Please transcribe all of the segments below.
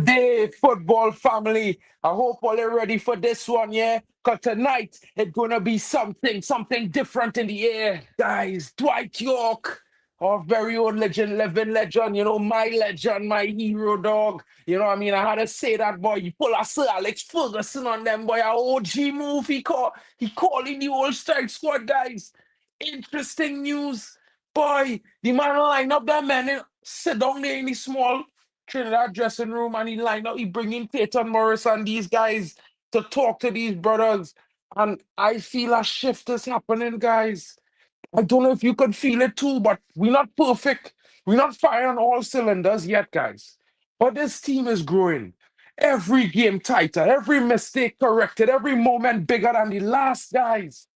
Day, football family. I hope all are ready for this one, yeah? Because tonight it's gonna be something different in the air. Guys, Dwight York, our very own legend, living legend, my legend, my hero dog. You know what I mean? I had to say that, boy. You pull a Sir Alex Ferguson on them, boy. A OG move. He calling the old strike squad, guys. Interesting news. Boy, the man line up that man, sit down there in the small Trinidad dressing room and he line up, he bring in Peyton Morris and these guys to talk to these brothers. And I feel a shift is happening, guys. I don't know if you could feel it too, but we're not perfect. We're not firing all cylinders yet, guys. But this team is growing. Every game tighter, every mistake corrected, every moment bigger than the last, guys.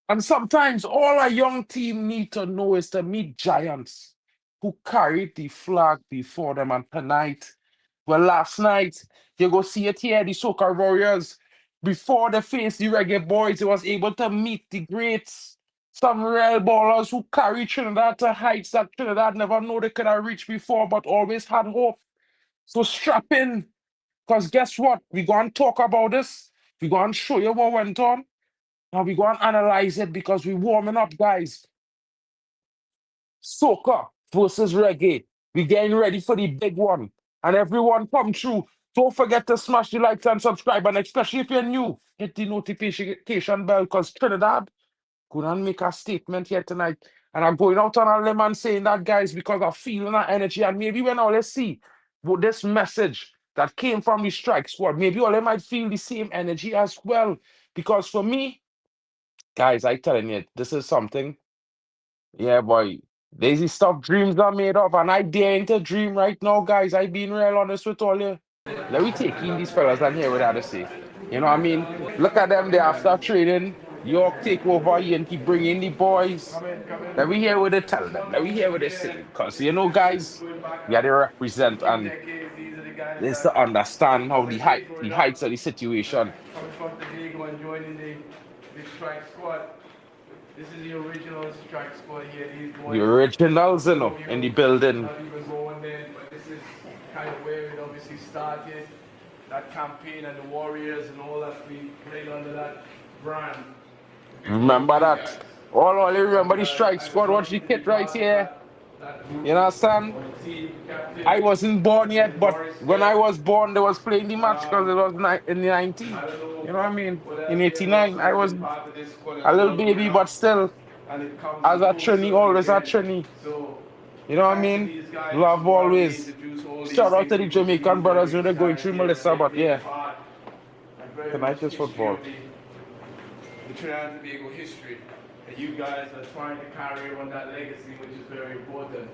And sometimes all a young team need to know is to meet giants who carried the flag before them. And tonight, well, last night, you go see it here, the Soca Warriors, before they faced the REGGAE boys, they was able to meet the greats, some real ballers who carry Trinidad to heights that Trinidad never know they could have reached before, but always had hope. So strap in, because guess what? We're going to talk about this. We're going to show you what went on. Now we go and analyze it because we're warming up, guys. Soca versus REGGAE. We're getting ready for the big one. And everyone come through. Don't forget to smash the like and subscribe. And especially if you're new, hit the notification bell because Trinidad gonna make a statement here tonight. And I'm going out on a limb and saying that, guys, because I'm feeling that energy. And maybe when all let's see what this message that came from the strike squad, maybe all they might feel the same energy as well. Because for me, guys, I telling you, this is something. Yeah, boy. Lazy stuff dreams are made of, and I dare to dream right now, guys. I being real honest with all you. Let me take in these fellas and hear what I have to say. You know what I mean? Look at them there after training. York take over here and keep bringing the boys. Let me hear what they tell them. Let me hear what they say. Because, guys, we are to represent and it's to understand how the heights of the situation. Coming from the league and joining the strike squad. This is the original strike squad here. These boys, The originals, in the building. not even going there, but this is kind of where it obviously started. That campaign and the Warriors and all that, we played under that brand. Remember that. All you remember the strike squad, watch the kit right here. You understand? I wasn't born yet, but when I was born, they was playing the match because it was in the 90s. You know what I mean? In 89, I was a little baby, but still, as a Trini, always a Trini. You know what I mean? Love always. Shout out to the Jamaican brothers when they're going through Melissa, but yeah. Tonight is football. The Trinidad and Tobago history. And you guys are trying to carry on that legacy, which is very important.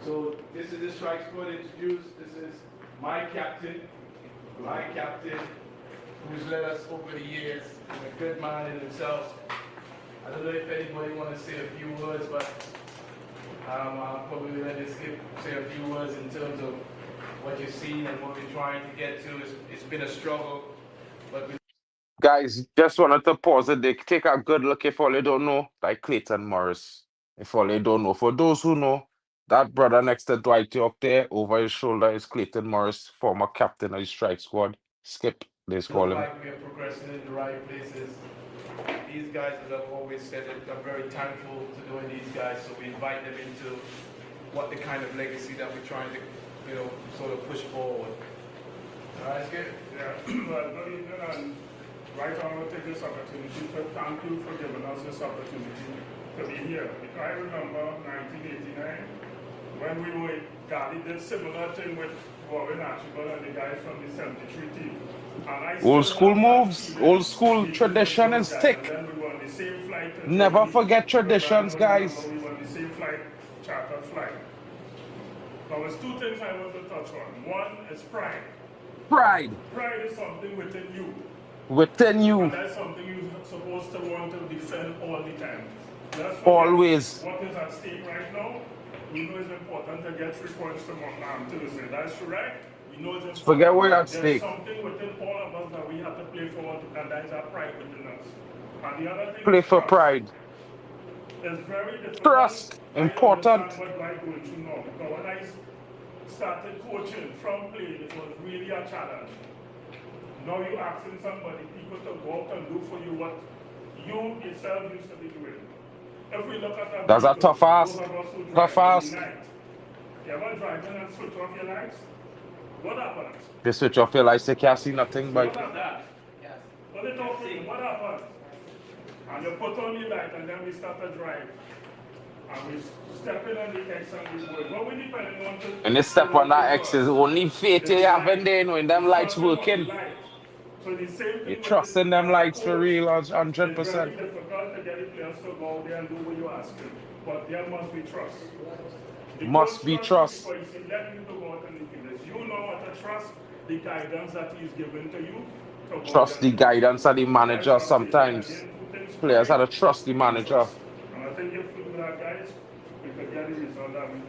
So this is the strike squad introduced. This is my captain, who's led us over the years, a good man in himself. I don't know if anybody want to say a few words, but I'll probably let this skip say a few words in terms of what you've seen and what we're trying to get to. It's been a struggle, but guys, just wanted to pause it. They take a good look if all you don't know, like Clayton Morris. If all you don't know. For those who know, that brother next to Dwight York there, over his shoulder is Clayton Morris, former captain of the strike squad. Skip, they call him. Like we are progressing in the right places. These guys, as I've always said, I'm very thankful to knowing these guys, so we invite them into what the kind of legacy that we're trying to, sort of push forward. All right, good? Yeah, well, good evening, and right I want to take this opportunity to thank you for giving us this opportunity to be here. Because I remember 1989, when we were, Gali did similar thing with Warren Archibald and the guys from the 73 team. Old school moves, old school tradition and stick. Never forget traditions, guys. We were on the same flight, chartered flight. Now, there's two things I want to touch on. One is pride. Pride. Pride is something within you. Within you. And that's something you're supposed to want to defend all the time. Always. What is at stake right now? We know it's important to get 3 points to Thursday. That's correct. We know it's important. Forget what's at stake. There's something within all of us that we have to play for, and that is our pride within us. And the other thing play for pride. It's very difficult. Trust. Important. What I'm going through now. Because when I started coaching from playing, it was really a challenge. Now you're asking somebody, people to go out and do for you what you yourself used to be doing. If we look at That's a tough ask. Tough ask. You ever driving and switch off your lights? What happens? They switch off your lights, they can't see nothing, but What happens? What they talking? What happens? And you put on the light and then we start to drive. And we step in on the X and we go. But we depending on the... and they step on that X is only faith you have in there when them lights working. So the same thing You trust in them lights for real, 100%. It's very difficult to get the players to go out there and do what you're asking. But there must be trust. Must be trust. Because you let me to go out and do this. You know what to trust the guidance that he's given to you. Trust the guidance of the manager sometimes. Players have to trust the manager. And I think if we do that, guys, we could get the result that we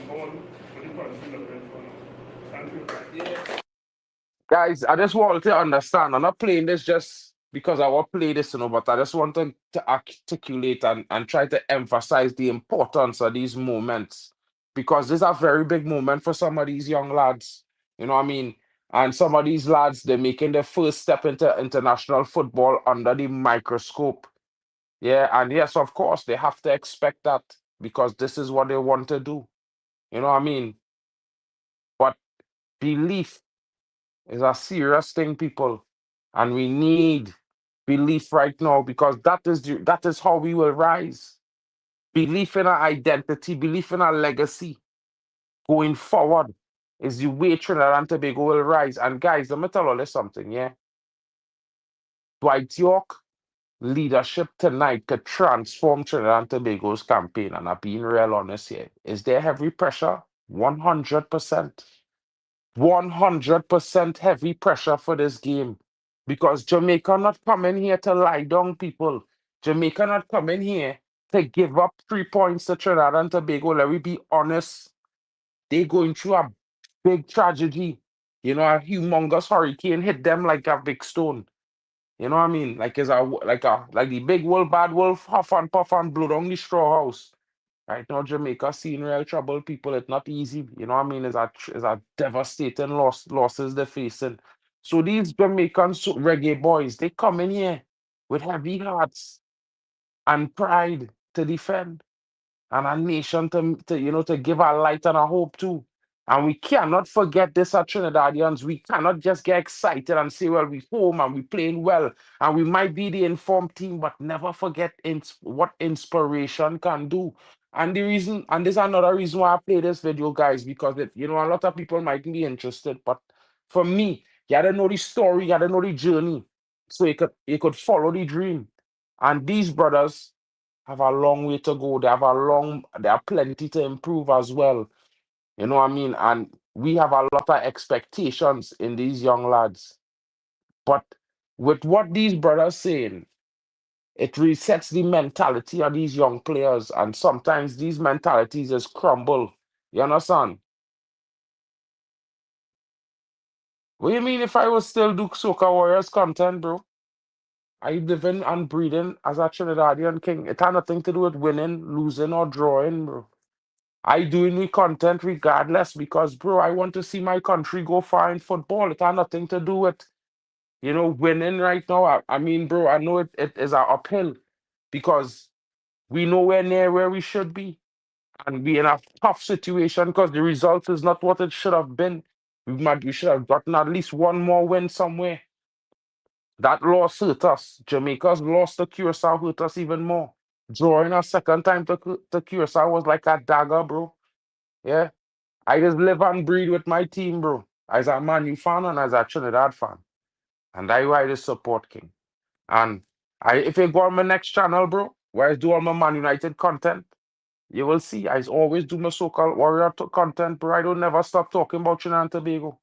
go on for the country looking for now. Thank you, guys. Guys, I just want to understand. I'm not playing this just because I want to play this, but I just want to articulate and try to emphasize the importance of these moments. Because this is a very big moment for some of these young lads. You know what I mean? And some of these lads, they're making their first step into international football under the microscope. Yeah, and yes, of course, they have to expect that because this is what they want to do. You know what I mean? But belief is a serious thing, people. And we need belief right now because that is how we will rise. Belief in our identity, belief in our legacy going forward is the way Trinidad and Tobago will rise. And guys, let me tell you something, yeah? Dwight York leadership tonight could transform Trinidad and Tobago's campaign, and I'm being real honest here. Is there heavy pressure? 100%. 100% heavy pressure for this game. Because Jamaica not coming here to lie down, people. Jamaica not coming here to give up 3 points to Trinidad and Tobago. Let me be honest. They going through a big tragedy. You know, a humongous hurricane hit them like a big stone. You know what I mean? Like the big wolf, bad wolf, huff and puff and blow down the straw house. Right now, Jamaica seeing real trouble, people. It's not easy. You know what I mean? It's a devastating losses they're facing. So these Jamaican reggae boys, they come in here with heavy hearts and pride to defend, and a nation to give a light and a hope to. And we cannot forget this at Trinidadians. We cannot just get excited and say, well, we home and we playing well. And we might be the informed team, but never forget what inspiration can do. And this is another reason why I play this video, guys, because a lot of people might be interested. But for me, you gotta know the story, you gotta know the journey. So you could follow the dream. And these brothers have a long way to go. They have plenty to improve as well. You know what I mean? And we have a lot of expectations in these young lads. But with what these brothers saying, it resets the mentality of these young players. And sometimes these mentalities just crumble. You understand? What do you mean if I was still do Soca Warriors content, bro? I living and breathing as a Trinidadian king. It had nothing to do with winning, losing, or drawing, bro. I doing me content regardless because, bro, I want to see my country go far in football. It had nothing to do with, winning right now. I mean, bro, I know it is an uphill because we nowhere near where we should be. And we in a tough situation because the result is not what it should have been. We should have gotten at least one more win somewhere. That loss hurt us. Jamaica's loss to Curacao hurt us even more. Drawing a second time to Curacao was like a dagger, bro. Yeah. I just live and breathe with my team, bro. As a Man U fan and as a Trinidad fan. And that's why I just support King. And if you go on my next channel, bro, where I do all my Man United content, you will see I always do my Soca Warrior content, bro. I don't never stop talking about Trinidad and Tobago.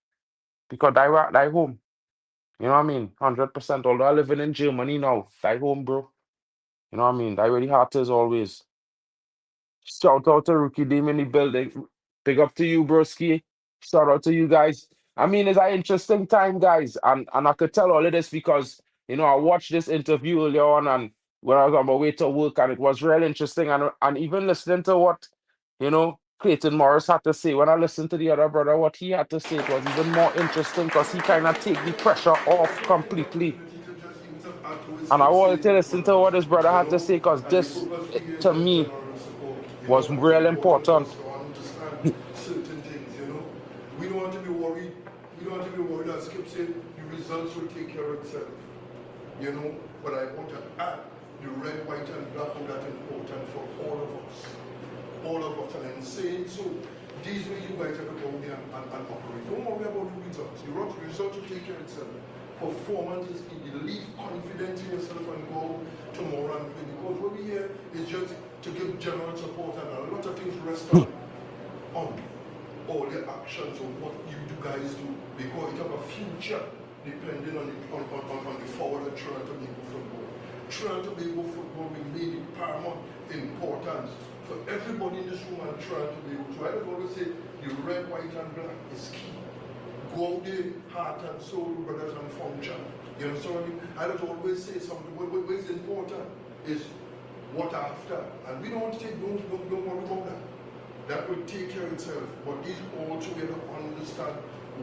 Because I home. You know what I mean? 100%. Although I living in Germany now, I home, bro. You know what I mean? That really heart is always. Shout out to Rookie Deem in the building. Big up to you, broski. Shout out to you guys. I mean, it's an interesting time, guys. And I could tell all of this because, I watched this interview earlier on and when I was on my way to work, and it was real interesting. And even listening to what, Clayton Morris had to say. When I listened to the other brother, what he had to say, it was even more interesting because he kind of take the pressure off completely. And I wanted to listen to what his brother had to say because this, to me, was real important. Certain things, you know. We don't want to be worried. We don't want to be worried, as Skip said, the results will take care of itself. You know, but I want to add the red, white, and black, how that's important for all of us. All of us. And in saying so, these way you guys have to go there and operate. Don't worry about the results. The results will take care of itself. Performance is key. You leave confidence in yourself and go tomorrow and play. Because what we here is just to give general support, and a lot of things rest on all your actions of what you guys do, because it have a future depending on the forward of Toronto Tobago football. Toronto Tobago football will made it paramount importance for everybody in this room and Toronto Tobago. So I don't always say the red, white, and black is key. Go out there, heart and soul, brothers, and function. You know, so I don't always say something. What is important is what after, and we don't take, don't worry about that. That will take care of itself, but these also we have to understand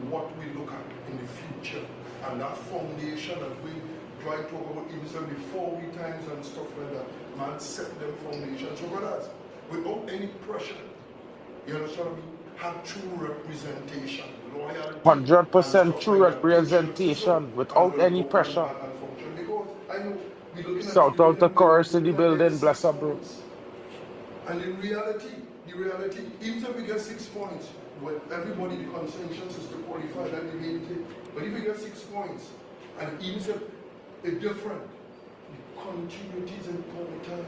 what we look at in the future, and that foundation that we try to talk about even before we times and stuff like that, man, set them foundation. So brothers, without any pressure, you understand what I mean? Have true representation, loyalty, 100% true representation without any pressure. because I know we looking at Shout out to Chorus in the building, bless up, bro. And in reality, even if we get 6 points, well, everybody, the consensus is to qualify, that we made it. But if we get 6 points, and even if it's different, the continuity is important.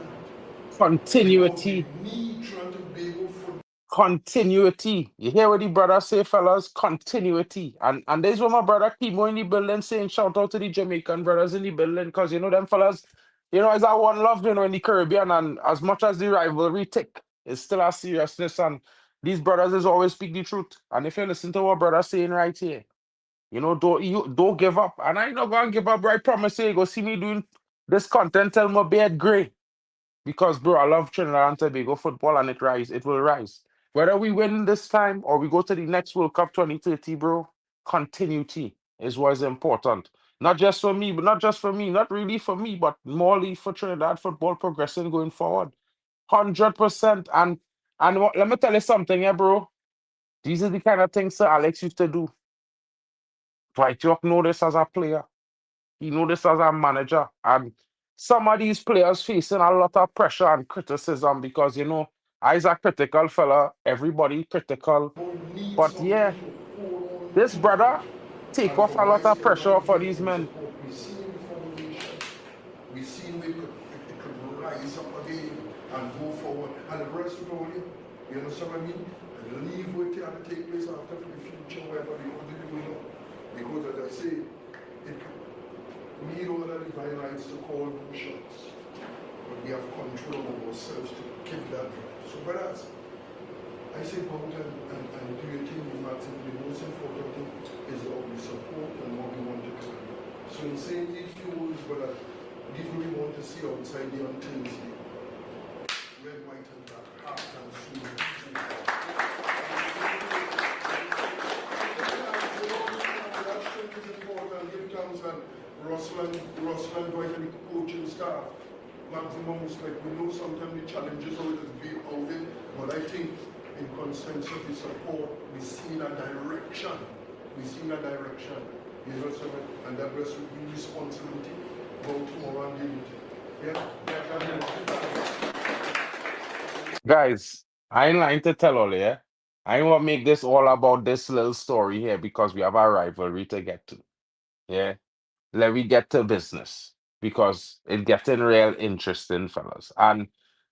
Continuity. We need Toronto Tobago for Continuity. You hear what the brother say, fellas? Continuity. And there's what my brother Kimo in the building saying, shout out to the Jamaican brothers in the building, because you know them fellas, you know, it's our one love, you know, in the Caribbean, and as much as the rivalry tick, it's still a seriousness, and these brothers is always speak the truth. And if you listen to what brother saying right here, you know, don't give up. And I ain't not gonna give up, right? Promise you, go see me doing this content till my beard gray. Because bro, I love Trinidad and Tobago football, and it will rise. Whether we win this time or we go to the next World Cup 2030, bro, continuity is what is important. Not just for me, not really for me, but morely for Trinidad football progressing going forward. 100%. And let me tell you something, yeah, bro. These are the kind of things Sir Alex used to do. Dwight York know this as a player. He know this as a manager. And some of these players facing a lot of pressure and criticism because, you know, I's a critical fella. Everybody critical. But yeah, this brother take off a lot of pressure for these men. We see it could rise up again and go forward. And the rest of all you understand what I mean? And leave what they have to take place after for the future, wherever we want to do it. Because as I say, we don't have divine rights to call no shots. But we have control over ourselves to keep that right. So brothers, I say go out and do your thing in Martin. The most important thing is what we support and what we want to carry. So in saying these few words, brother, these we want to see outside the on Tuesday. Red, white, and black, heart and soul. Russell Dwight and the coaching staff, maximum respect. We know sometimes the challenges always be out there, but I think in consensus, the support, we see a direction. You know, so, and that was the responsibility. Go tomorrow and deal with it. Yeah? Guys, I ain't lying to tell all, yeah? I ain't want to make this all about this little story here because we have a rivalry to get to. Yeah? Let me get to business because it's getting real interesting, fellas. And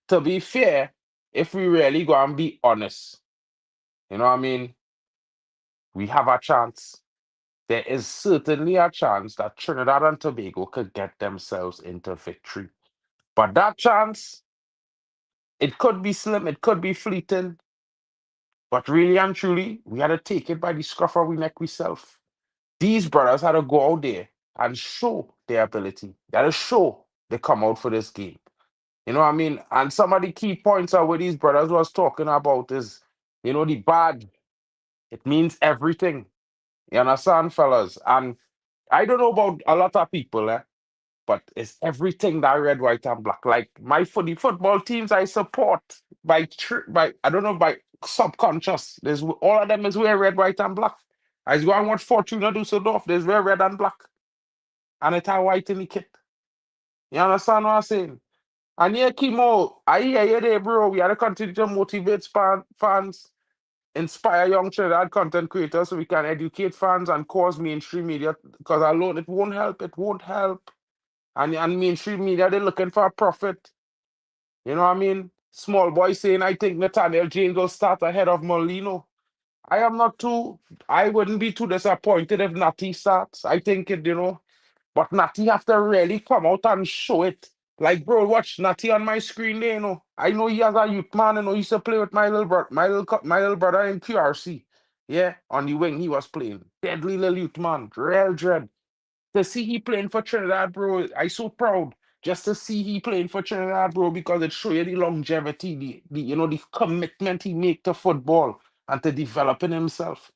to be fair, if we really go and be honest, you know what I mean? We have a chance. There is certainly a chance that Trinidad and Tobago could get themselves into victory. But that chance, it could be slim, it could be fleeting. But really and truly, we had to take it by the scruff of our neck ourselves. These brothers had to go out there and show their ability. They had to show they come out for this game. You know what I mean? And some of the key points are what these brothers was talking about is You know, the badge, it means everything. You understand, fellas? And I don't know about a lot of people, but it's everything that red, white, and black. Like the football teams I support by I don't know, by subconscious. There's all of them is wear red, white, and black. As you go and watch Fortuna Dusseldorf, there's wear red and black. And it's a white in the kit. You understand what I'm saying? And yeah, Kimo, I hear you there, bro. We gotta continue to motivate fans, inspire young Trinidad content creators so we can educate fans and cause mainstream media, because alone it won't help. It won't help. And mainstream media, they're looking for a profit. You know what I mean? Small boy saying, I think Nathaniel Jane will start ahead of Molino. I wouldn't be too disappointed if Natty starts. I think but Natty have to really come out and show it. Like, bro, watch Natty on my screen there. I know he has a youth man, he used to play with my little brother, my little brother in QRC. Yeah, on the wing he was playing. Deadly little youth man, real dread. To see he playing for Trinidad, bro, I so proud. Just to see he playing for Trinidad, bro, because it show you the longevity, the commitment he make to football and to developing himself.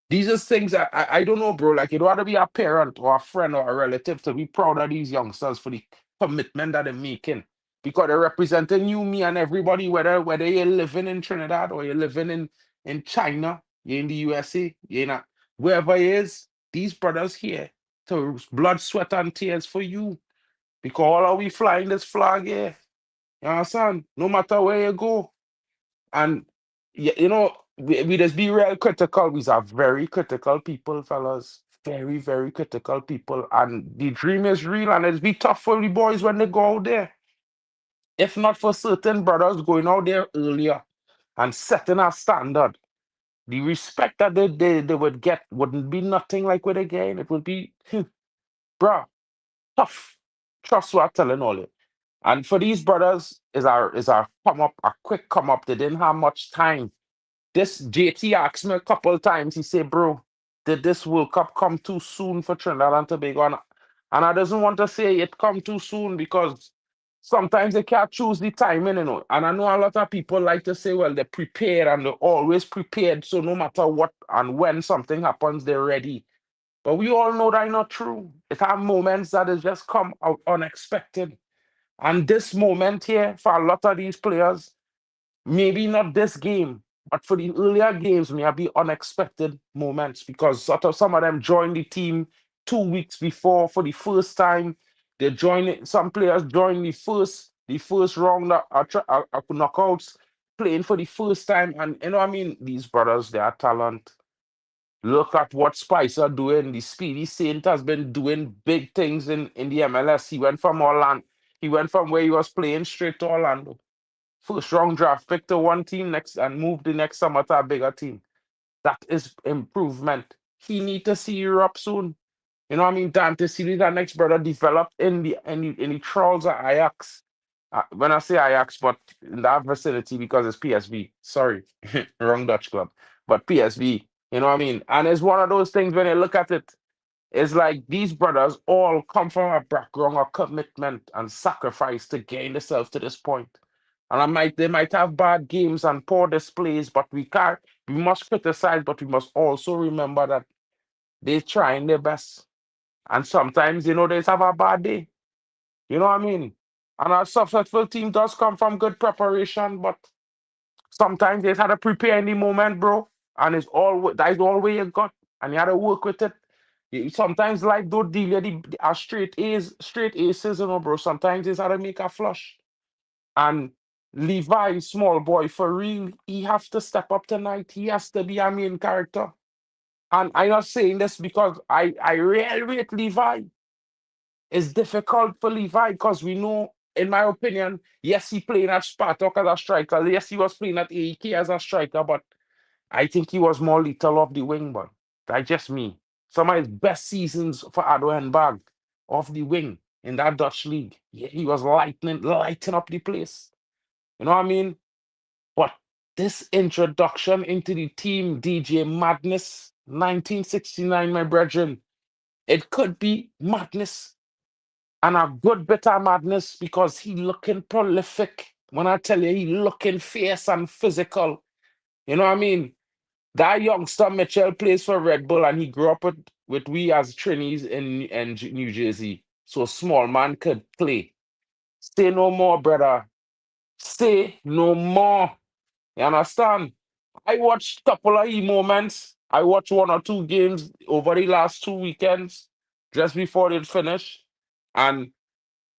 These are things I don't know, bro. Like, you don't want to be a parent or a friend or a relative to be proud of these youngsters for the commitment that they're making. Because they're representing you, me, and everybody, whether you're living in Trinidad or you're living in China, you're in the USA, you're not, wherever it is, these brothers here to blood, sweat, and tears for you. Because all are we flying this flag here. You understand? No matter where you go. And we just be real critical. We are very critical people, fellas. Very, very critical people. And the dream is real, and it's be tough for the boys when they go out there. If not for certain brothers going out there earlier and setting a standard, the respect that they would get wouldn't be nothing like what they get. It would be, bruh, tough. Trust what I'm telling all you. And for these brothers, is our come up, a quick come up. They didn't have much time. This JT asked me a couple times. He said, bro, did this World Cup come too soon for Trinidad and Tobago? And I doesn't want to say it come too soon because sometimes they can't choose the timing. And I know a lot of people like to say, well, they're prepared and they're always prepared. So no matter what and when something happens, they're ready. But we all know that's not true. It have moments that has just come out unexpected. And this moment here, for a lot of these players, maybe not this game, but for the earlier games, may be unexpected moments because some of them joined the team 2 weeks before for the first time. Some players joined the first round of knockouts, playing for the first time. And you know what I mean? These brothers, they are talent. Look at what Spicer doing. The Speedy Saint has been doing big things in the MLS. He went from Orlando. He went from where he was playing straight to Orlando. First round draft pick to one team next and move the next summer to a bigger team. That is improvement. He need to see Europe soon. You know what I mean? Dante see that next brother developed in the trials at Ajax. When I say Ajax, but in that vicinity because it's PSV. Sorry, wrong Dutch club. But PSV, you know what I mean? And it's one of those things when you look at it, it's like these brothers all come from a background of commitment and sacrifice to gain themselves to this point. And they might have bad games and poor displays, but we must criticize, but we must also remember that they're trying their best. And sometimes, they have a bad day. You know what I mean? And a successful team does come from good preparation, but sometimes they had to prepare in the moment, bro. And that is all you got. And you had to work with it. Sometimes life don't deal you straight aces, bro. Sometimes it's how to make a flush. And Levi, small boy, for real, he has to step up tonight. He has to be a main character. And I'm not saying this because I really rate Levi. It's difficult for Levi because we know, in my opinion, yes, he played at Spartak as a striker. Yes, he was playing at AEK as a striker, but I think he was more lethal off the wing, but that's just me. Some of his best seasons for Ado Bag off the wing in that Dutch league. Yeah, he was lighting up the place. You know what I mean? But this introduction into the team DJ Madness 1969, my brethren, it could be madness and a good bit of madness because he looking prolific. When I tell you he looking fierce and physical, You know what I mean? That youngster Mitchell plays for Red Bull and he grew up with we as Trinis in New Jersey. So small man could play. Say no more, brother. Say no more. You understand? I watched a couple of moments. I watched 1 or 2 games over the last 2 weekends, just before they finish. And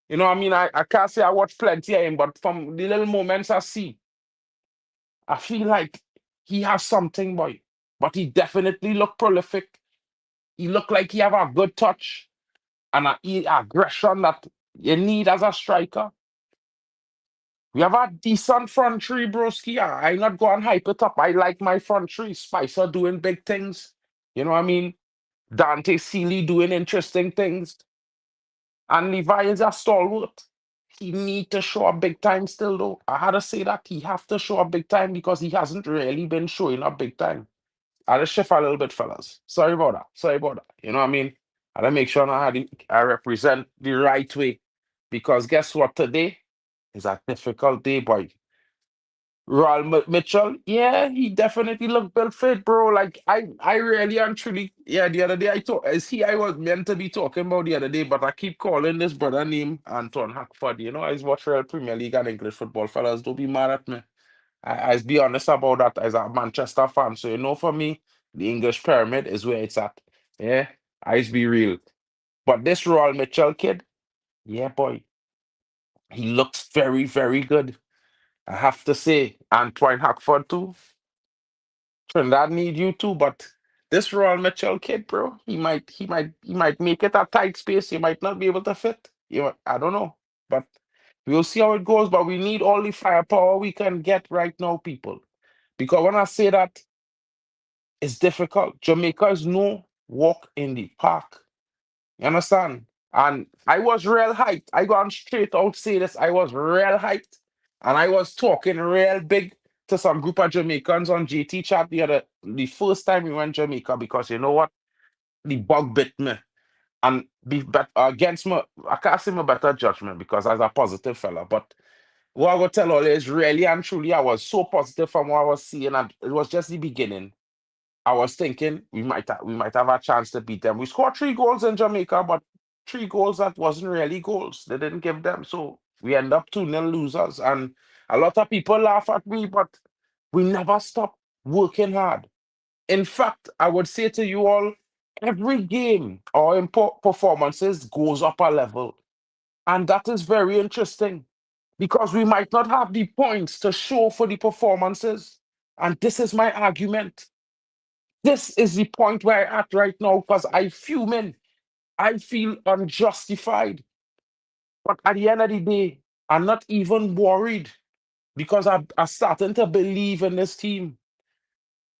you know what I mean? I can't say I watched plenty of him, but from the little moments I see, I feel like he has something, boy. But he definitely look prolific. He look like he have a good touch and aggression that you need as a striker. We have a decent front three, broski. I not go and hype it up. I like my front three. Spicer doing big things. You know what I mean? Dante Seeley doing interesting things. And Levi is a stalwart. He need to show up big time still, though. I had to say that. He have to show up big time because he hasn't really been showing up big time. I just shift a little bit, fellas. Sorry about that. Sorry about that. You know what I mean? I gotta make sure I represent the right way. Because guess what? Today is a difficult day, boy. Mitchell, yeah, he definitely looked built fit, bro. Like I really and truly, yeah. The other day I was meant to be talking about the other day, but I keep calling this brother name Anton Hackford. You know, I watch Real Premier League and English football, fellas. Don't be mad at me. I be honest about that as a Manchester fan. So you know, for me, the English pyramid is where it's at. Yeah, I be real. But this Royal Mitchell kid, yeah, boy, he looks very, very good. I have to say, Antoine Hackford too. Trinidad need you too, but this Royal Mitchell kid, bro, he might make it a tight space. He might not be able to fit. I don't know, but we'll see how it goes. But we need all the firepower we can get right now, people. Because when I say that, it's difficult. Jamaica is no walk in the park. You understand? And I was real hyped. I gone straight out say this. I was real hyped. And I was talking real big to some group of Jamaicans on JT chat the first time we went Jamaica because you know what? The bug bit me. And against me, I can't say my better judgment because I was a positive fella. But what I will tell all is really and truly, I was so positive from what I was seeing, and it was just the beginning. I was thinking we might have a chance to beat them. We scored 3 goals in Jamaica, but 3 goals that wasn't really goals. They didn't give them, so we end up 2-0 losers. And a lot of people laugh at me, but we never stop working hard. In fact, I would say to you all, every game our performances goes up a level, and that is very interesting because we might not have the points to show for the performances, and this is my argument. This is the point where I'm at right now because I fuming. I feel unjustified. But at the end of the day, I'm not even worried because I'm starting to believe in this team.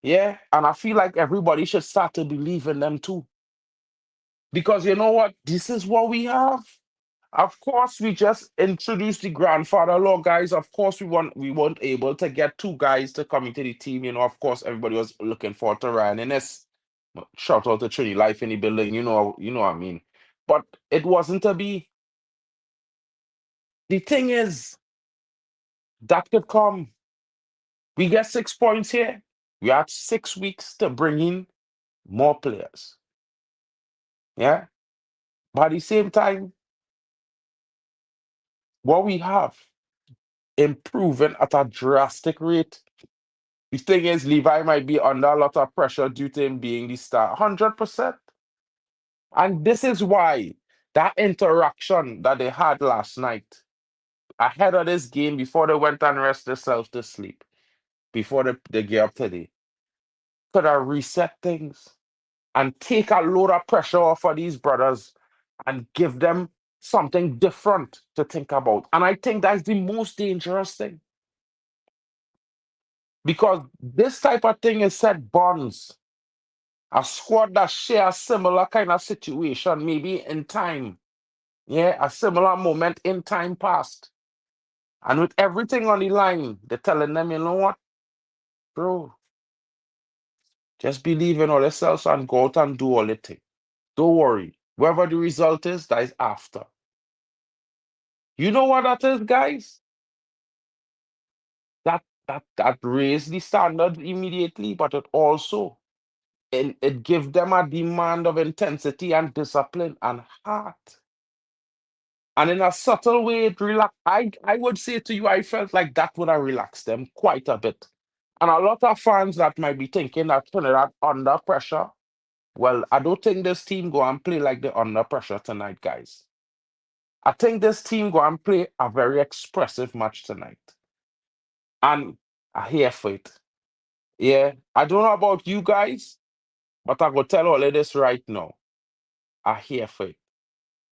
Yeah. And I feel like everybody should start to believe in them too. Because you know what? This is what we have. Of course, we just introduced the grandfather law, guys. Of course, we weren't able to get 2 guys to come into the team. You know, of course, everybody was looking forward to Ryan Innes. Shout out to Trini Life in the building. You know what I mean. But it wasn't to be. The thing is, that could come. We get 6 points here. We had 6 weeks to bring in more players. Yeah. But at the same time, what we have improving at a drastic rate. The thing is, Levi might be under a lot of pressure due to him being the star, 100%. And this is why that interaction that they had last night, ahead of this game, before they went and rest themselves to sleep, before they get up today, could have reset things and take a load of pressure off of these brothers and give them something different to think about. And I think that's the most dangerous thing. Because this type of thing is set bonds. A squad that share a similar kind of situation, maybe in time. Yeah, a similar moment in time past. And with everything on the line, they're telling them, you know what, bro, just believe in all yourselves and go out and do all the thing. Don't worry. Whatever the result is, that is after. You know what that is, guys? That that raised the standard immediately, but it gives them a demand of intensity and discipline and heart. And in a subtle way, it relax. I would say to you, I felt like that would have relaxed them quite a bit. And a lot of fans that might be thinking that Trinidad under pressure. Well, I don't think this team go and play like they're under pressure tonight, guys. I think this team go and play a very expressive match tonight. And I here for it. Yeah. I don't know about you guys, but I go tell all of this right now. I here for it.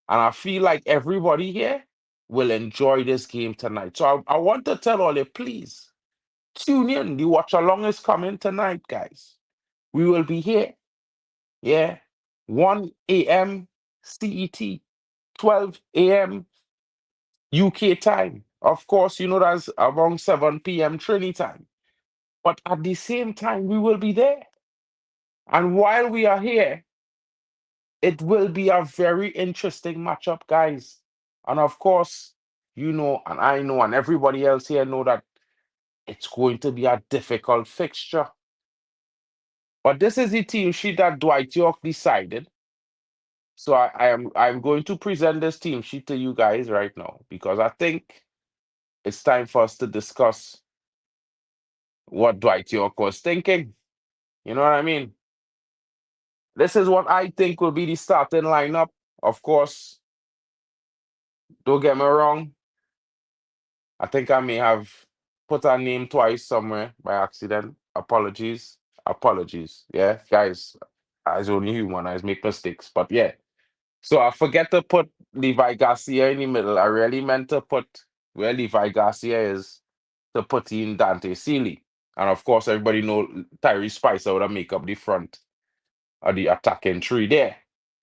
And I feel like everybody here will enjoy this game tonight. So I want to tell all you, please, tune in. The watch along is coming tonight, guys. We will be here. Yeah. 1 a.m. CET, 12 a.m. UK time. Of course, you know that's around 7 p.m. Trini time. But at the same time, we will be there. And while we are here, it will be a very interesting matchup, guys. And of course, you know, and I know, and everybody else here know that it's going to be a difficult fixture. But this is the team sheet that Dwight York decided. So I'm going to present this team sheet to you guys right now because I think it's time for us to discuss what Dwight York was thinking. You know what I mean? This is what I think will be the starting lineup. Of course, don't get me wrong. I think I may have put a name twice somewhere by accident. Apologies. Apologies. Yeah, guys, as only human, I make mistakes. But yeah. So I forget to put Levi Garcia in the middle. I really meant to put where Levi Garcia is to put in Dante Sealy. And of course, everybody know Tyrese Spicer would have make up the front of the attacking tree there.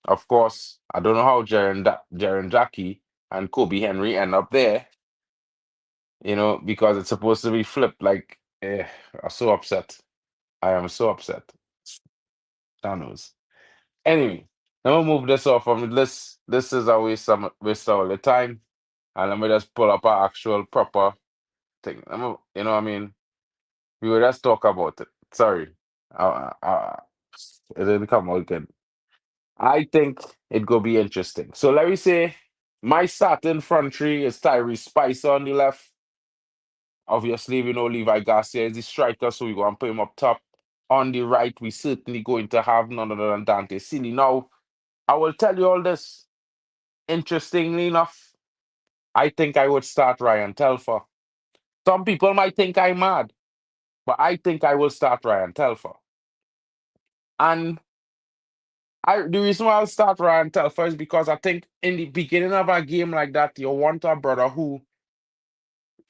Of course, I don't know how Jaren Jackie and Kobe Henry end up there, you know, because it's supposed to be flipped. Like, I'm so upset. I am so upset. Thanos. Anyway, let me move this off from the list. This is a waste of all the time. And let me just pull up our actual proper thing. You know what I mean? We will just talk about it. Sorry. It didn't come out good. I think it go be interesting. So let me say my starting front three is Tyrese Spicer on the left. Obviously, we know Levi Garcia is the striker, so we go and put him up top. On the right, we certainly going to have none other than Dante Sealy. Now, I will tell you all this. Interestingly enough, I think I would start Ryan Telfer. Some people might think I'm mad, but I think I will start Ryan Telfer. And the reason why I'll start Ryan Telfer is because I think in the beginning of a game like that, you want a brother who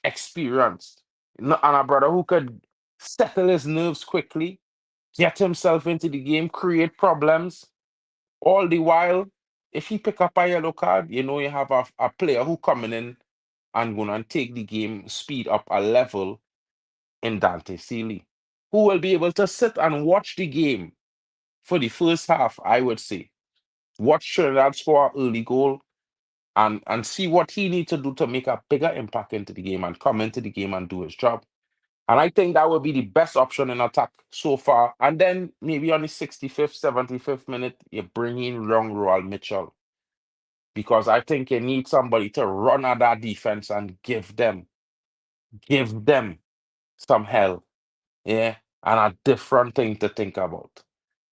experienced and a brother who could settle his nerves quickly, get himself into the game, create problems. All the while, if he pick up a yellow card, you know you have a player who coming in and gonna take the game speed up a level in Dante Sealy, who will be able to sit and watch the game for the first half, I would say. Watch Trinidad score an early goal and see what he needs to do to make a bigger impact into the game and come into the game and do his job. And I think that would be the best option in attack so far. And then maybe on the 65th, 75th minute, you bring in young Royal Mitchell. Because I think you need somebody to run at that defense and give them some hell. Yeah. And a different thing to think about.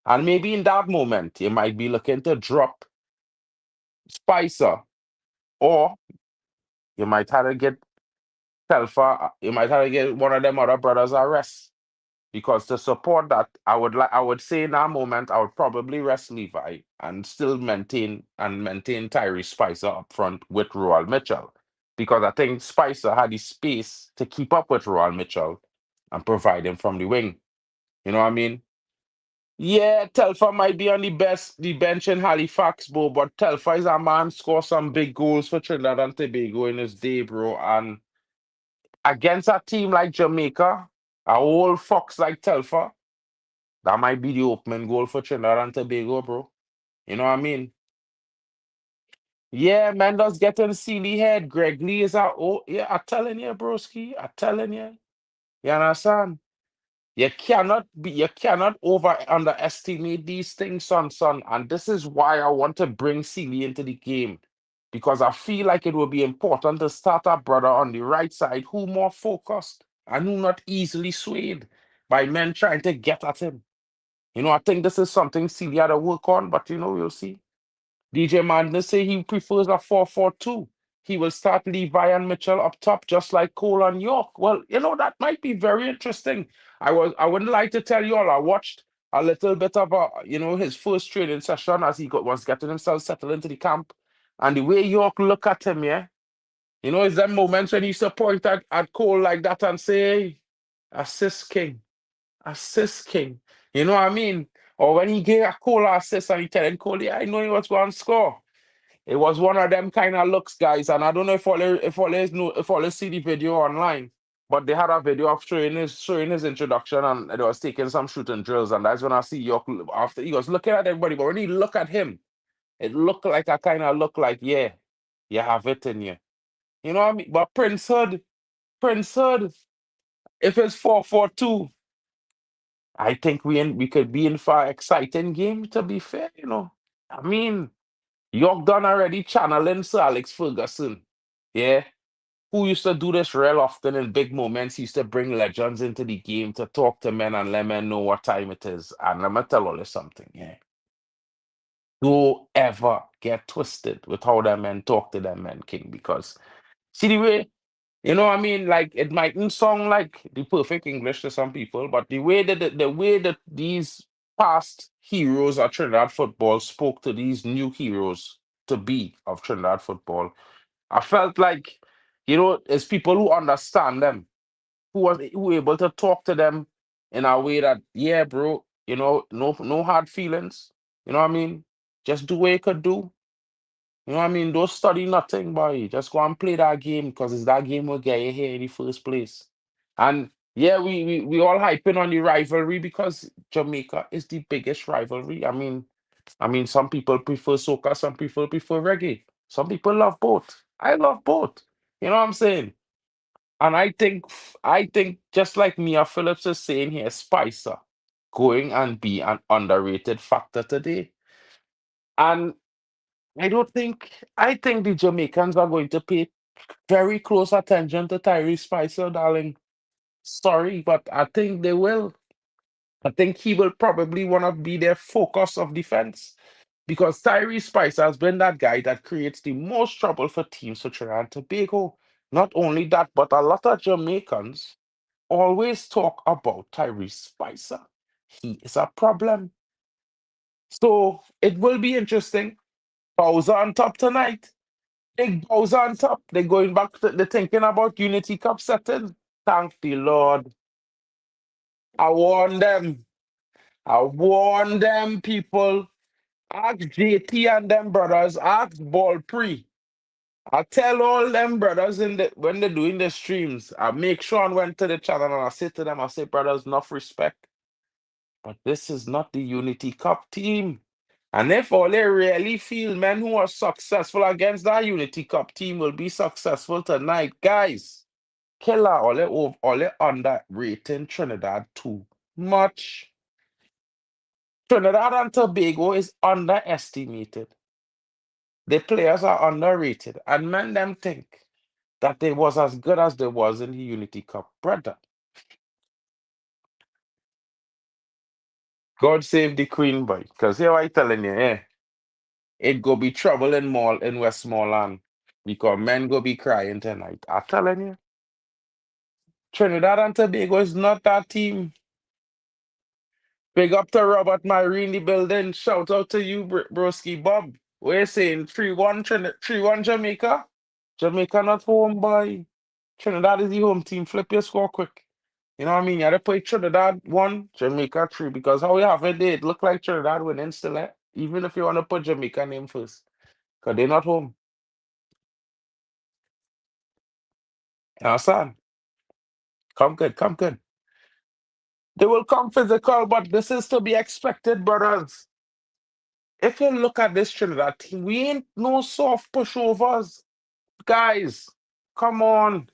And maybe in that moment, you might be looking to drop Spicer, or you might have to get Telfa, you might have to get one of them other brothers a rest. Because to support that, I would say in that moment, I would probably rest Levi and still maintain Tyrese Spicer up front with Royal Mitchell. Because I think Spicer had the space to keep up with Royal Mitchell and provide him from the wing. You know what I mean? Yeah, Telfa might be on the bench in Halifax, bro, but Telfa is a man, score some big goals for Trinidad and Tobago in his day, bro. And against a team like Jamaica, a old fox like Telfa, that might be the opening goal for Trinidad and Tobago, bro. You know what I mean? Yeah, Mendo's getting Sealy head. Greg Lee is out. Oh, yeah, I'm telling you, broski. I'm telling you. You understand? You cannot underestimate these things, son. And this is why I want to bring Sealy into the game. Because I feel like it will be important to start a brother on the right side who more focused and who not easily swayed by men trying to get at him. I think this is something Sealy had to work on, but we'll see. DJ Madness say he prefers a 4-4-2. He will start Levi and Mitchell up top, just like Cole and York. Well, that might be very interesting. I wouldn't like to tell you all. I watched a little bit of his first training session as he was getting himself settled into the camp, and the way York look at him, yeah, is them moments when he used to point at Cole like that and say, "Hey, assist king, assist king." You know what I mean? Or when he gave a Cole assist and he telling Cole, "Yeah, I know he was going to score." It was one of them kind of looks, guys, and I don't know if all see the video online, but they had a video of showing his introduction, and they was taking some shooting drills, and that's when I see York after he was looking at everybody, but when he look at him, it looked like I kind of look like, yeah, you have it in you. You know what I mean? But Prince Hood, if it's 4-4-2, I think we could be in for an exciting game. To be fair, I mean. York done already channeling Sir Alex Ferguson. Yeah. Who used to do this real often in big moments. He used to bring legends into the game to talk to men and let men know what time it is. And let me tell you something, yeah. Don't ever get twisted with how them men talk to them men, King, because see the way, what I mean, like it mightn't sound like the perfect English to some people, but the way that these past heroes of Trinidad football spoke to these new heroes to be of Trinidad football, I felt like, it's people who understand them, who were able to talk to them in a way that, yeah, bro, no hard feelings. You know what I mean? Just do what you could do. You know what I mean? Don't study nothing, boy. Just go and play that game because it's that game will get you here in the first place. And yeah, we all hyping on the rivalry because Jamaica is the biggest rivalry. I mean, some people prefer soca, some people prefer reggae. Some people love both. I love both. You know what I'm saying? And I think just like Mia Phillips is saying here, Spicer going and be an underrated factor today. And I think the Jamaicans are going to pay very close attention to Tyrese Spicer, darling. Sorry, but I think they will. I think he will probably want to be their focus of defense because Tyrese Spicer has been that guy that creates the most trouble for teams for Trinidad and Tobago. Not only that, but a lot of Jamaicans always talk about Tyrese Spicer. He is a problem. So it will be interesting. Bowser on top tonight. Big Bowser on top. They're going back to they're thinking about Unity Cup setting. Thank the Lord. I warn them. I warn them, people. Ask JT and them brothers. Ask Ball Pre. I tell all them brothers when they're doing the streams. I make sure and went to the channel and I say to them, I say, brothers, enough respect. But this is not the Unity Cup team. And if all they really feel men who are successful against that Unity Cup team will be successful tonight, guys, killer all they underrating Trinidad too much. Trinidad and Tobago is underestimated. The players are underrated. And men them think that they was as good as they was in the Unity Cup. Brother, God save the Queen, boy. Because here I telling you, it go be trouble in Westmoreland because men go be crying tonight. I'm telling you, Trinidad and Tobago is not that team. Big up to Robert Myrie in the building. Shout out to you, broski Bob. We're saying 3-1 3-1 Jamaica. Jamaica not home, boy. Trinidad is the home team. Flip your score quick. You know what I mean? You had to play Trinidad 1, Jamaica 3. Because how we have it look like Trinidad winning still, even if you want to put Jamaica name first. Because they're not home. You understand? Come good, come good. They will come physical, but this is to be expected, brothers. If you look at this Trinidad team, we ain't no soft pushovers. Guys, come on.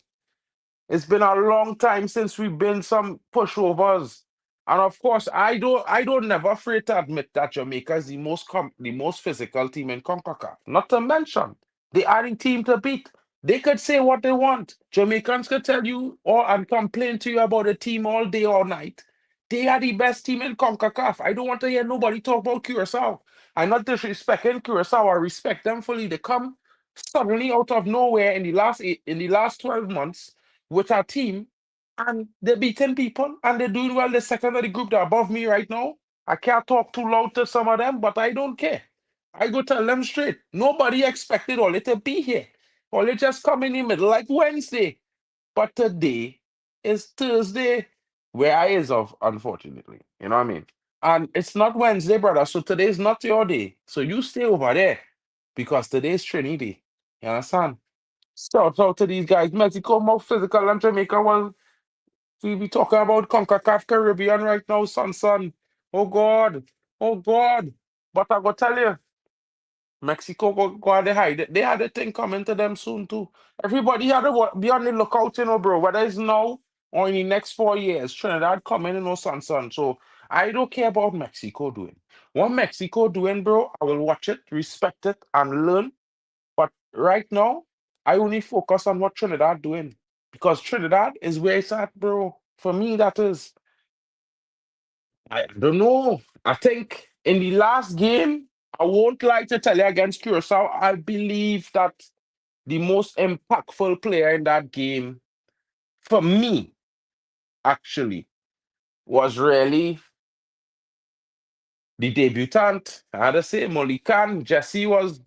It's been a long time since we've been some pushovers. And of course, I don't never afraid to admit that Jamaica is the most physical team in CONCACAF. Not to mention, they are the team to beat. They could say what they want. Jamaicans could tell you or and complain to you about the team all day or night. They are the best team in CONCACAF. I don't want to hear nobody talk about Curacao. I'm not disrespecting Curacao. I respect them fully. They come suddenly out of nowhere in the last 12 months with our team, and they're beating people and they're doing well. The second of the group, they're above me right now. I can't talk too loud to some of them, but I don't care. I go tell them straight. Nobody expected Ole to be here. Ole just come in the middle like Wednesday. But today is Thursday, where I is of, unfortunately. You know what I mean? And it's not Wednesday, brother. So today is not your day. So you stay over there because today is Trini Day. You understand? Shout out to these guys. Mexico more physical than Jamaica. Well, we be talking about CONCACAF Caribbean right now, son. Oh God. Oh God. But I go tell you, Mexico go on the hide. They had a thing coming to them soon too. Everybody had to be on the lookout, bro. Whether it's now or in the next 4 years, Trinidad coming, son. So I don't care about Mexico doing. What Mexico doing, bro, I will watch it, respect it, and learn. But right now, I only focus on what Trinidad doing. Because Trinidad is where it's at, bro. For me, that is. I don't know. I think in the last game, I won't lie to tell you against Curacao, I believe that the most impactful player in that game, for me, actually, was really the debutant. I had to say, Molikan. Jesse was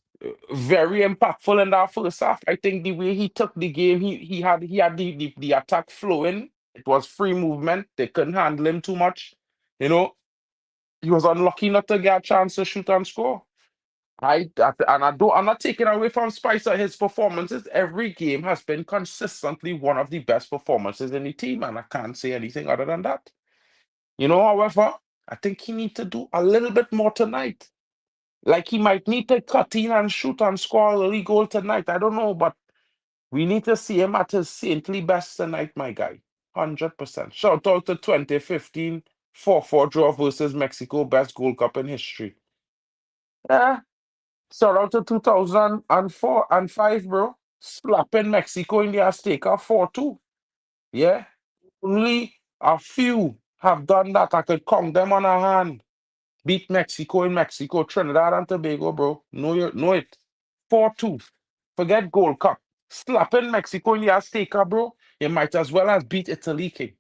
very impactful in that first half. I think the way he took the game, he had the attack flowing. It was free movement. They couldn't handle him too much. You know, he was unlucky not to get a chance to shoot and score. I'm not taking away from Spicer his performances. Every game has been consistently one of the best performances in the team, and I can't say anything other than that. However, I think he needs to do a little bit more tonight. Like he might need to cut in and shoot and score a early goal tonight. I don't know, but we need to see him at his saintly best tonight, my guy. 100%. Shout out to 2015 4-4 draw versus Mexico, best Gold Cup in history. Yeah. Shout out to 2004 and 5, bro. Slapping Mexico in the Azteca 4-2. Yeah. Only a few have done that. I could count them on a hand. Beat Mexico in Mexico, Trinidad and Tobago, bro. Know it. 4-2. Forget Gold Cup. Slapping Mexico in the Azteca, bro. You might as well as beat Italy, king.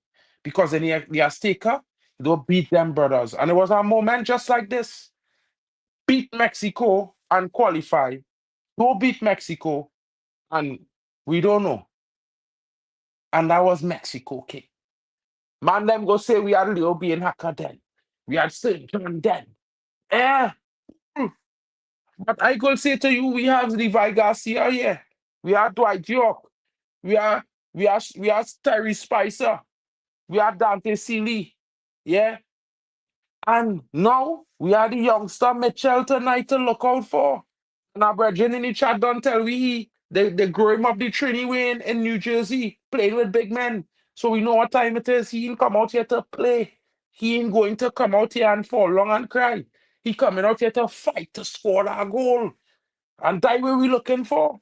Because in the Azteca, you don't beat them, brothers. And it was a moment just like this. Beat Mexico and qualify. Don't beat Mexico and we don't know. And that was Mexico, king. Man, them go say we had Leo being hacker then. We had St. John then. Eh. But I could say to you, we have Levi Garcia here. We have Dwight York. We are we are Terry Spicer. We are Dante Sealy. Yeah. And now we are the youngster Mitchell tonight to look out for. And our brethren in the chat don't tell they grow him up the Trini way in New Jersey, playing with big men. So we know what time it is. He ain't come out here to play. He ain't going to come out here and fall long and cry. He coming out here to fight to score that goal. And that way we looking for.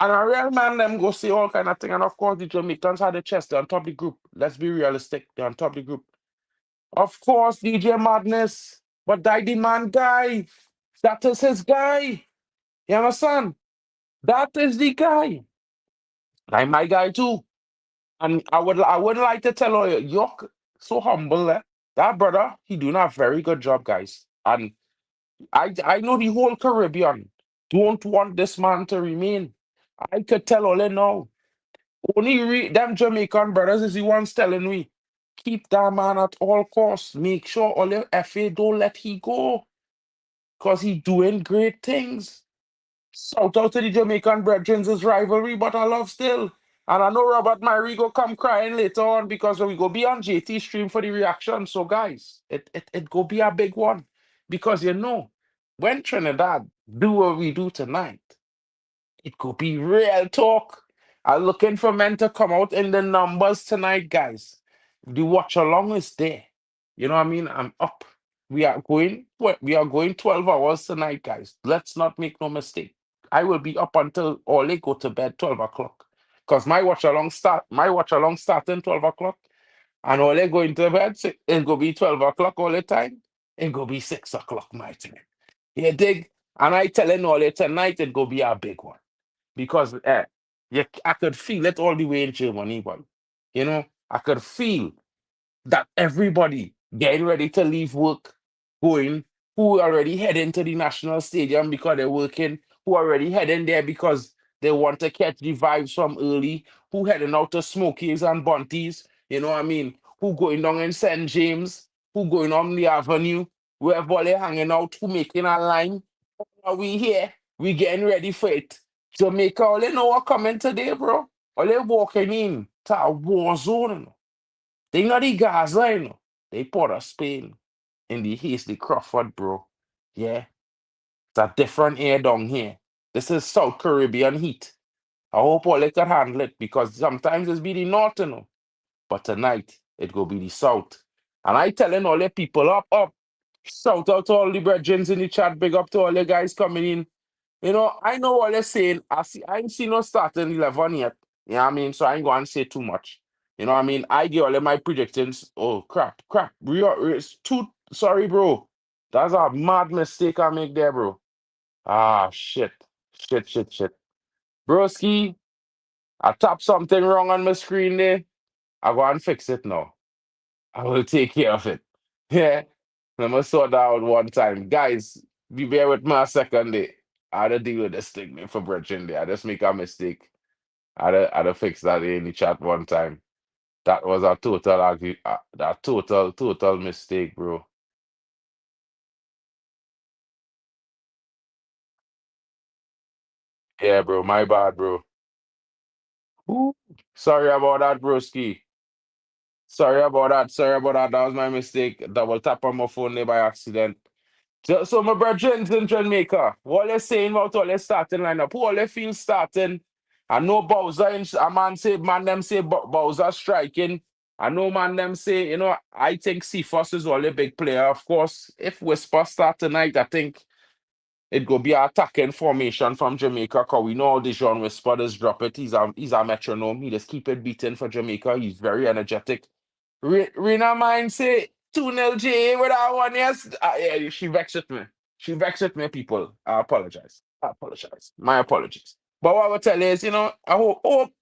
And a real man, them go say all kind of thing. And of course, the Jamaicans had the chest. They're on top of the group. Let's be realistic. They're on top of the group. Of course, DJ Madness. But that the man guy. That is his guy. You understand? That is the guy. I'm my guy too. And I wouldn't like to tell you, you're so humble, eh? That brother, he doing a very good job, guys. And I know the whole Caribbean don't want this man to remain. I could tell Ole now. Only them Jamaican brothers is the ones telling me, keep that man at all costs. Make sure Ole FA don't let he go. Because he doing great things. Shout out to the Jamaican brethren, rivalry, but I love still. And I know Robert Myrie go come crying later on because we go be on JT stream for the reaction. So guys, it go be a big one. Because when Trinidad do what we do tonight, it could be real talk. I'm looking for men to come out in the numbers tonight, guys. The watch along is there. You know what I mean? I'm up. We are going 12 hours tonight, guys. Let's not make no mistake. I will be up until all they go to bed 12 o'clock. Because my watch along starting 12 o'clock. And all they going to bed, it go be 12 o'clock all the time. It go be 6 o'clock my time. You dig? And I telling all you tonight it go be a big one. Because I could feel it all the way in Germany, but I could feel that everybody getting ready to leave work, going, who already heading to the national stadium because they're working, who already heading there because they want to catch the vibes from early, who heading out to Smokies and Bunties, you know what I mean? Who going down in St. James, who going on the avenue, wherever they hanging out, who making a line. Are we here? We getting ready for it. Jamaica, all they know what coming today, bro. All they walking in to a war zone. They not the Gaza, They Port of Spain in the Hasty Crawford, bro. Yeah. It's a different air down here. This is South Caribbean heat. I hope all they can handle it because sometimes it's be the north. But tonight, it go be the south. And I telling all the people up. Shout out to all the brethren in the chat. Big up to all the guys coming in. I know what they're saying. I ain't seen no starting 11 yet. You know what I mean? So I ain't going to say too much. You know what I mean? I give all of my predictions. Oh, crap. It's too... Sorry, bro. That's a mad mistake I make there, bro. Ah, shit. Shit. Broski, I tapped something wrong on my screen there. I go and fix it now. I will take care of it. Yeah. Let me sort that out one time. Guys, be bear with me a second there. I had to deal with this thing man, for brethren there. I just make a mistake. I had to fix that in the chat one time. That was a total mistake, bro. Yeah, bro, my bad, bro. Ooh. Sorry about that, broski. Sorry about that. That was my mistake. Double tap on my phone there by accident. So my brethren in Jamaica, what they saying about all their starting lineup? Who all they feel starting? I know Bowser, man them say Bowser striking. I know man them say, I think Cephas is all a big player. Of course, if Whisper start tonight, I think it go be an attacking formation from Jamaica because we know how Dijon Whisper does drop it. He's a metronome. He just keep it beating for Jamaica. He's very energetic. Rina mine say 2-0 J with that one, yes. Yeah, she vexed with me. She vexed with me, people. I apologize. My apologies. But what I will tell you is, I hope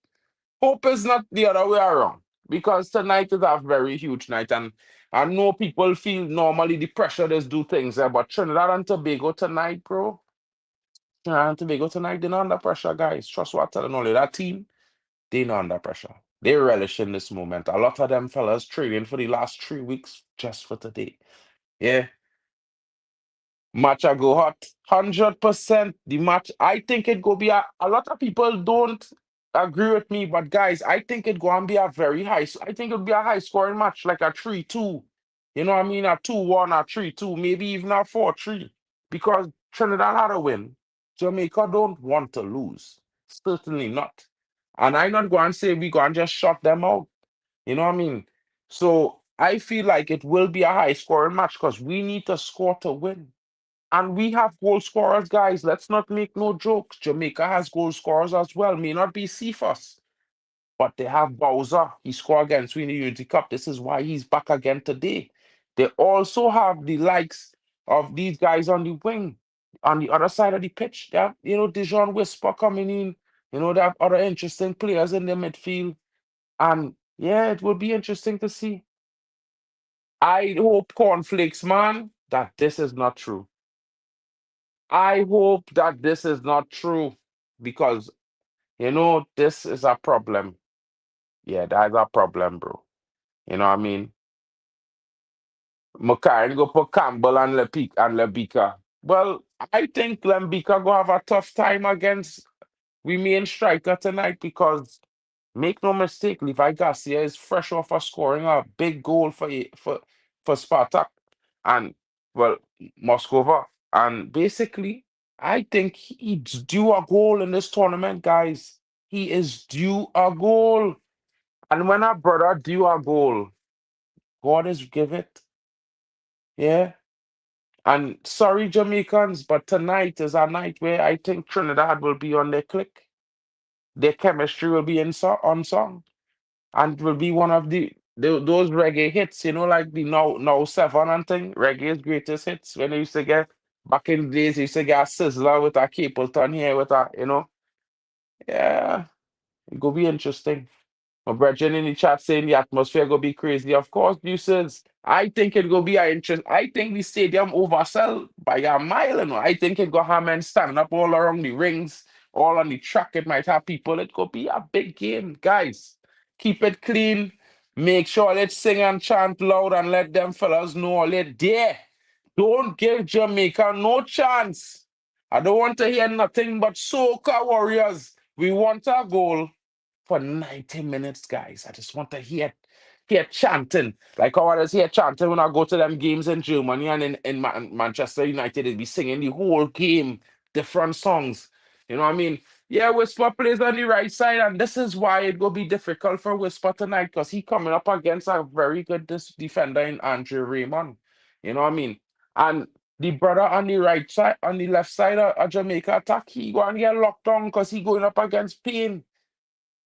is not the other way around. Because tonight is a very huge night. And I know people feel normally the pressure does do things there. But Trinidad and Tobago tonight, bro. Trinidad and Tobago tonight, they're not under pressure, guys. Trust what I'm telling you. That team, they're not under pressure. They relish in this moment. A lot of them fellas training for the last 3 weeks just for today. Yeah. Match I go hot. 100% the match. I think it go be a lot of people don't agree with me, but guys, I think it going to be a very high. I think it'll be a high scoring match, like a 3-2. You know what I mean? A 2-1, a 3-2, maybe even a 4-3. Because Trinidad had a win. Jamaica don't want to lose. Certainly not. And I'm not going to say we going to just shut them out. You know what I mean? So I feel like it will be a high scoring match because we need to score to win. And we have goal scorers, guys. Let's not make no jokes. Jamaica has goal scorers as well. May not be Cephas, but they have Bowser. He scored against Winnie Unity Cup. This is why he's back again today. They also have the likes of these guys on the wing, on the other side of the pitch. They have, Dijon Whisper coming in. They have other interesting players in the midfield. And yeah, it will be interesting to see. I hope, Cornflakes, man, that this is not true. I hope that this is not true because, this is a problem. Yeah, that's a problem, bro. You know what I mean? McCarran go put Campbell and Lebika. Well, I think Lembika go have a tough time against we main striker tonight because make no mistake, Levi Garcia is fresh off of scoring a big goal for Spartak and well Moscova. And basically, I think he's due a goal in this tournament, guys. he is due a goal. And when a brother due a goal, God is give it. Yeah. And sorry, Jamaicans, but tonight is a night where I think Trinidad will be on their click. Their chemistry will be on song. And will be one of those reggae hits, like the now 7 and thing, reggae's greatest hits. When they used to get back in the days, they used to get a sizzler with a Capleton here with a. Yeah, it go be interesting. My brethren in the chat saying the atmosphere go be crazy. Of course, Deuces. I think it go be a interest. I think the stadium oversell by a mile. I think it go have men standing up all around the rings, all on the track. It might have people. It go be a big game, guys. Keep it clean. Make sure let's sing and chant loud and let them fellas know all it there. Don't give Jamaica no chance. I don't want to hear nothing but Soca Warriors. We want our goal for 90 minutes, guys. I just want to hear chanting. Like how I was here chanting when I go to them games in Germany and in Manchester United, they'd be singing the whole game, different songs. You know what I mean? Yeah, Whisper plays on the right side, and this is why it will be difficult for Whisper tonight, because he coming up against a very good defender in Andrew Raymond. You know what I mean? And the brother on the right side, on the left side of Jamaica attack, he going to get locked down because he going up against Payne.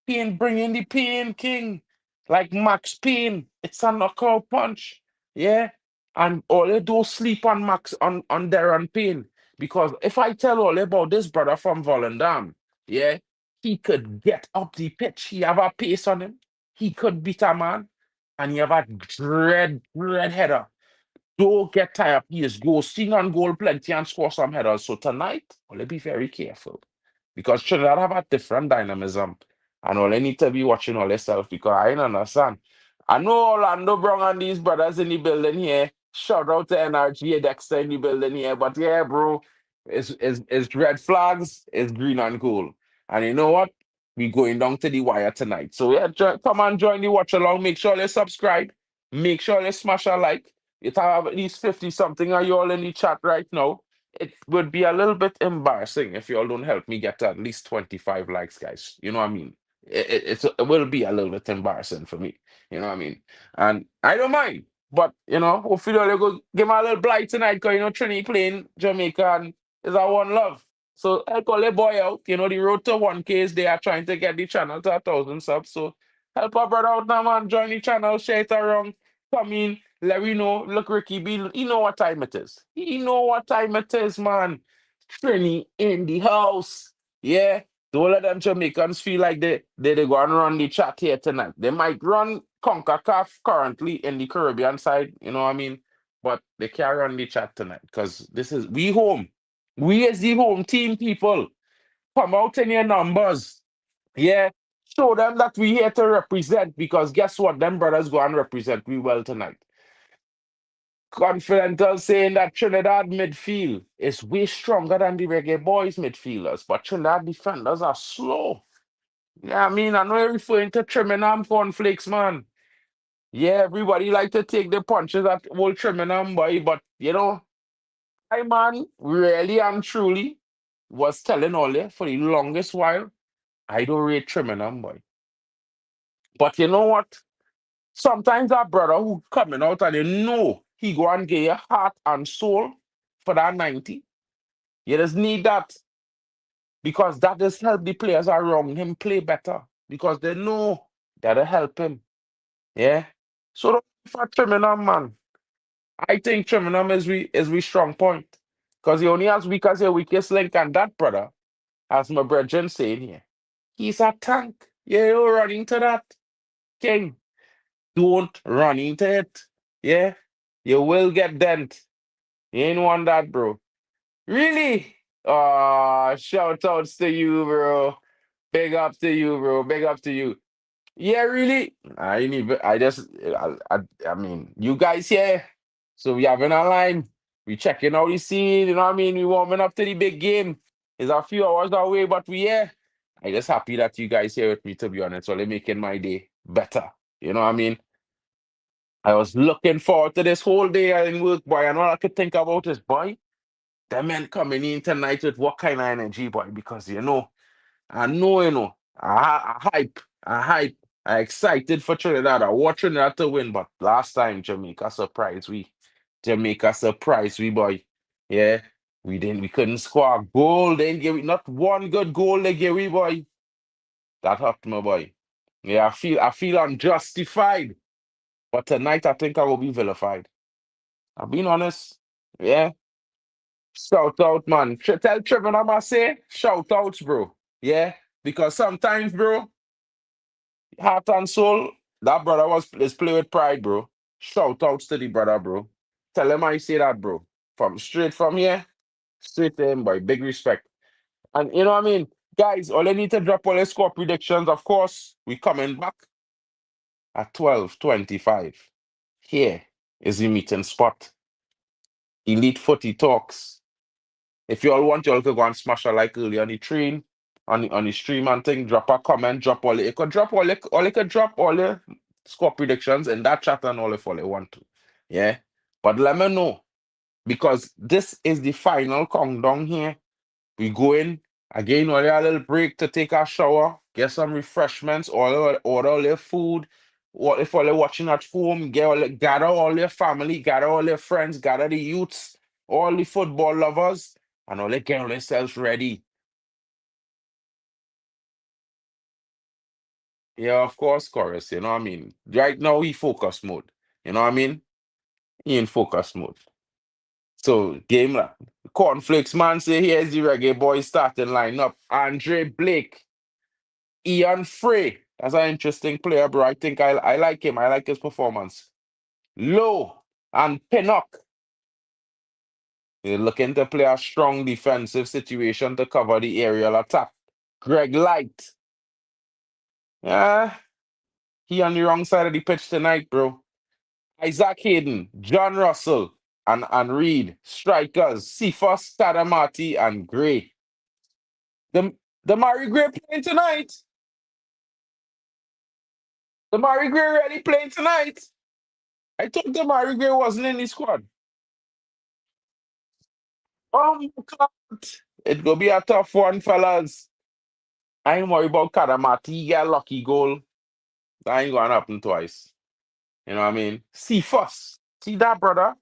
Payne bringing the pain, King. Like Max Payne. It's a knockout punch. Yeah. And all they do sleep on Max on Darren Payne. Because if I tell all about this brother from Volendam, yeah, he could get up the pitch. He have a pace on him. He could beat a man. And he have a red header. Don't get tired. He is ghosting on goal plenty and score some headers. So tonight, well, be very careful. Because Trinidad have a different dynamism. And all they need to be watching all themselves because I don't understand. I know Orlando Brown and these brothers in the building here. Shout out to NRG Dexter in the building here. But yeah, bro, it's red flags, it's green and gold. And you know what? We going down to the wire tonight. So yeah, come and join the watch along. Make sure you subscribe. Make sure you smash a like. You have at least 50 something of you all in the chat right now. It would be a little bit embarrassing if you all don't help me get at least 25 likes, guys. You know what I mean? It will be a little bit embarrassing for me. You know what I mean? And I don't mind. But, hopefully you'll go give me a little blight tonight because, Trini playing Jamaica and it's our one love. So help all the boy out. The road to 1K is they are trying to get the channel to 1,000 subs. So help our brother out now, man. Join the channel, share it around. Come in, let me know. Look, Ricky B, you know what time it is. You know what time it is, man. Trini in the house. Yeah. Don't let them Jamaicans feel like they go and run the chat here tonight. They might run CONCACAF currently in the Caribbean side, you know what I mean? But they can't run the chat tonight because we home. We as the home team people. Come out in your numbers. Yeah. Show them that we here to represent because guess what? Them brothers go and represent we well tonight. Confidential saying that Trinidad midfield is way stronger than the Reggae Boys midfielders, but Trinidad defenders are slow. Yeah, I mean, I know you're referring to Trimingham cornflakes, man. Yeah, everybody like to take the punches at old Trimingham, boy, but I, man, really and truly was telling all you for the longest while, I don't rate Trimingham, boy. But you know what? Sometimes that brother who coming out and he go and get your heart and soul for that 90. You just need that because that just help the players around him play better because they know that'll help him. Yeah. So don't for Trimingham, man. I think Trimingham is we strong point. Because he only has weak as your weakest link, and that brother, as my brethren saying here, he's a tank. Yeah, you're running to that. King. Don't run into it. Yeah. You will get dent. You ain't want that, bro. Really? Shout outs to you, bro. Big up to you, bro. Big up to you. Yeah, really. I mean, you guys here. So we having a line. We checking out the scene. You know what I mean? We warming up to the big game. It's a few hours away, but we here. I just happy that you guys here with me, to be honest. So they're making my day better. You know what I mean? I was looking forward to this whole day in work, boy. And all I could think about is, boy, the men coming in tonight with what kind of energy, boy? Because I know, I hype. I excited for Trinidad. I want Trinidad to win, but last time Jamaica surprised we. Jamaica surprised we, boy. Yeah. We couldn't score a goal. They didn't give it not one good goal they gave we, boy. That hurt me, boy. Yeah, I feel unjustified. But tonight I think I will be vilified. I'm being honest. Yeah. Shout out, man. Tell Trevor I say shout outs, bro. Yeah. Because sometimes, bro, heart and soul, that brother is play with pride, bro. Shout outs to the brother, bro. Tell him I say that, bro. From straight from here, straight to him, boy. Big respect. And you know what I mean? Guys, all I need to drop all the score predictions. Of course, we coming back at 12:25. Here is the meeting spot. Elite Footy Talks. If you all want, you all could go and smash a like early on the train, on the stream and thing. Drop a comment, drop all the, you could drop all you could drop all the score predictions in that chat and all if all you want to. Yeah. But let me know. Because this is the final countdown here. We go in again, only a little break to take a shower, get some refreshments, order all their food. Or if all they're watching at home, gather all their family, gather all their friends, gather the youths, all the football lovers, and all they get themselves ready. Yeah, of course, chorus. You know what I mean? Right now, he focus mode. You know what I mean? He in focus mode. So, game like Cornflakes man say here's the reggae boys starting lineup. Andre Blake, Ian Frey. That's an interesting player, bro. I think I like him. I like his performance. Low and Pinnock. They're looking to play a strong defensive situation to cover the aerial attack. Greg Light. Yeah, he on the wrong side of the pitch tonight, bro. Isaac Hayden, John Russell, and Reed. Strikers, Cephas, Tadamati, and Gray. The Murray Gray playing tonight. The Murray Gray really playing tonight. I thought the Murray Gray wasn't in the squad. Oh my God. It go be a tough one, fellas. I ain't worried about Kadamati. He get a lucky goal. That ain't gonna happen twice. You know what I mean? See first. See that, brother?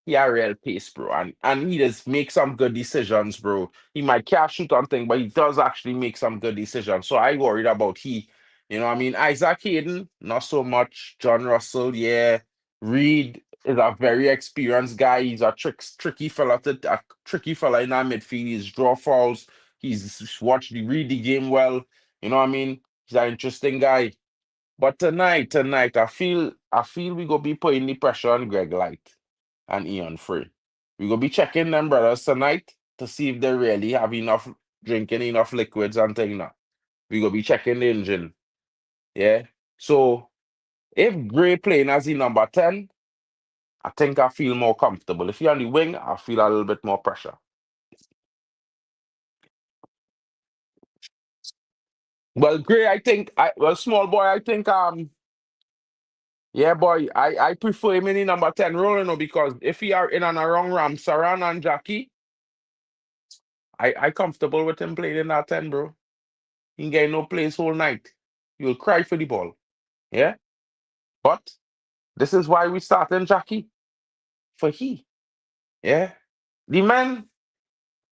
He a real pace, bro. And he does make some good decisions, bro. He might cash shoot on thing, but he does actually make some good decisions. So I worried about he. You know what I mean? Isaac Hayden, not so much. John Russell, yeah. Reed is a very experienced guy. He's a tricky fella in that midfield. He's draw fouls. He's read the game well. You know what I mean? He's an interesting guy. But tonight, I feel we gonna be putting the pressure on Greg Light and Ian Frey. We gonna be checking them brothers tonight to see if they really have enough drinking enough liquids and thing now. We gonna be checking the engine. Yeah. So if Gray playing as the number 10, I think I feel more comfortable. If he on the wing, I feel a little bit more pressure. Well, Gray, small boy, I think yeah, boy, I prefer him in the number 10 role, you know, because if he are in and around Ramsaran and Jackie, I comfortable with him playing in that 10, bro. He ain't getting no place whole night. You'll cry for the ball. Yeah? But this is why we starting Jackie. For he. Yeah? The man,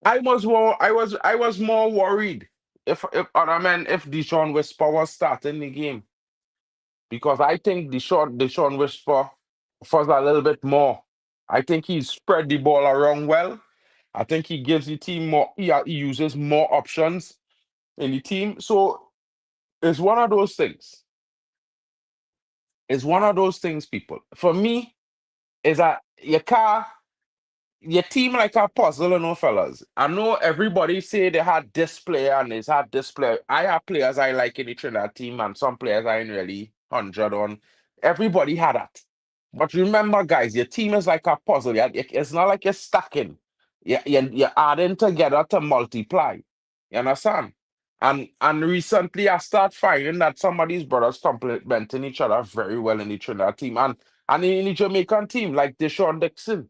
I was more worried if Deshaun Whisper was starting the game. Because I think Deshaun Whisper offers a little bit more. I think he spread the ball around well. I think he gives the team more, he uses more options in the team. So it's one of those things. It's one of those things, people. For me, is that your team like a puzzle, you know, fellas. I know everybody say they had this player and they had this player. I have players I like in the Trinidad team and some players I ain't really 100 on. Everybody had that. But remember, guys, your team is like a puzzle. It's not like you're stacking. You're adding together to multiply. You understand? And recently I start finding that some of these brothers complementing each other very well in the Trinidad team and in the Jamaican team, like Deshaun Dixon.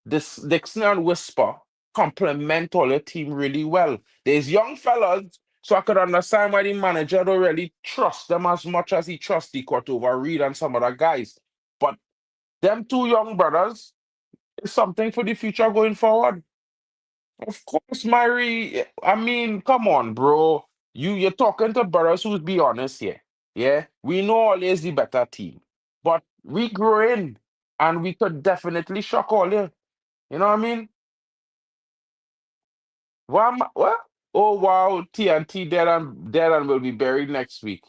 This Dixon and Whisper complement all your team really well. There's young fellas, So I could understand why the manager don't really trust them as much as he trusts the Cordova Reed and some other guys. But them two young brothers is something for the future going forward. Of course, Myri. I mean, come on, bro. You're talking to brothers who's be honest here. Yeah, we know always the better team, but we growing and we could definitely shock all you. You know what I mean? What? Oh wow, TNT dead and will be buried next week.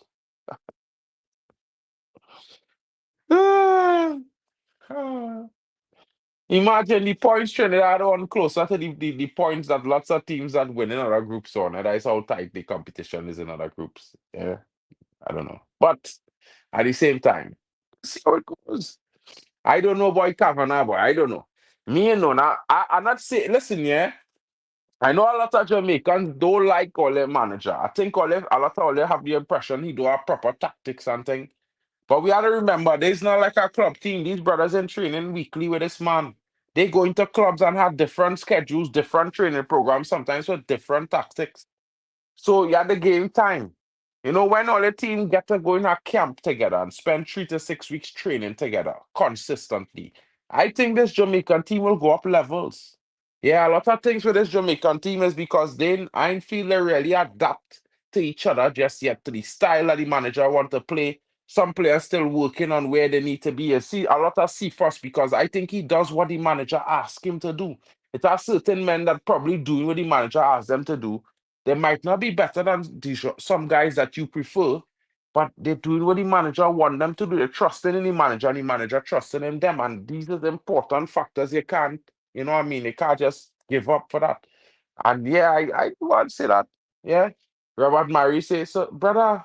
Imagine the points Trinidad on closer to the points that lots of teams that win in other groups on. And that's how tight the competition is in other groups. Yeah, I don't know. But at the same time, see how it goes. I don't know boy Kavanaugh, boy. I don't know. Me and no now. I'm not saying listen, yeah. I know a lot of Jamaicans don't like Ole manager. I think Ole a lot of Ole have the impression he do have proper tactics and thing. But we have to remember, there's not like a club team. These brothers in training weekly with this man. They go into clubs and have different schedules, different training programs, sometimes with different tactics. So you had the game time. You know, when all the team get to go in a camp together and spend 3 to 6 weeks training together consistently, I think this Jamaican team will go up levels. Yeah, a lot of things with this Jamaican team is because I feel they really adapt to each other just yet, to the style that the manager want to play. Some players still working on where they need to be. You see, a lot of see first because I think he does what the manager asks him to do. It are certain men that probably doing what the manager asks them to do. They might not be better than some guys that you prefer, but they're doing what the manager want them to do. They're trusting in the manager, and the manager trusting in them. And these are the important factors you can't, you know what I mean? You can't just give up for that. And yeah, I want to say that. Yeah. Robert Murray says, so, brother,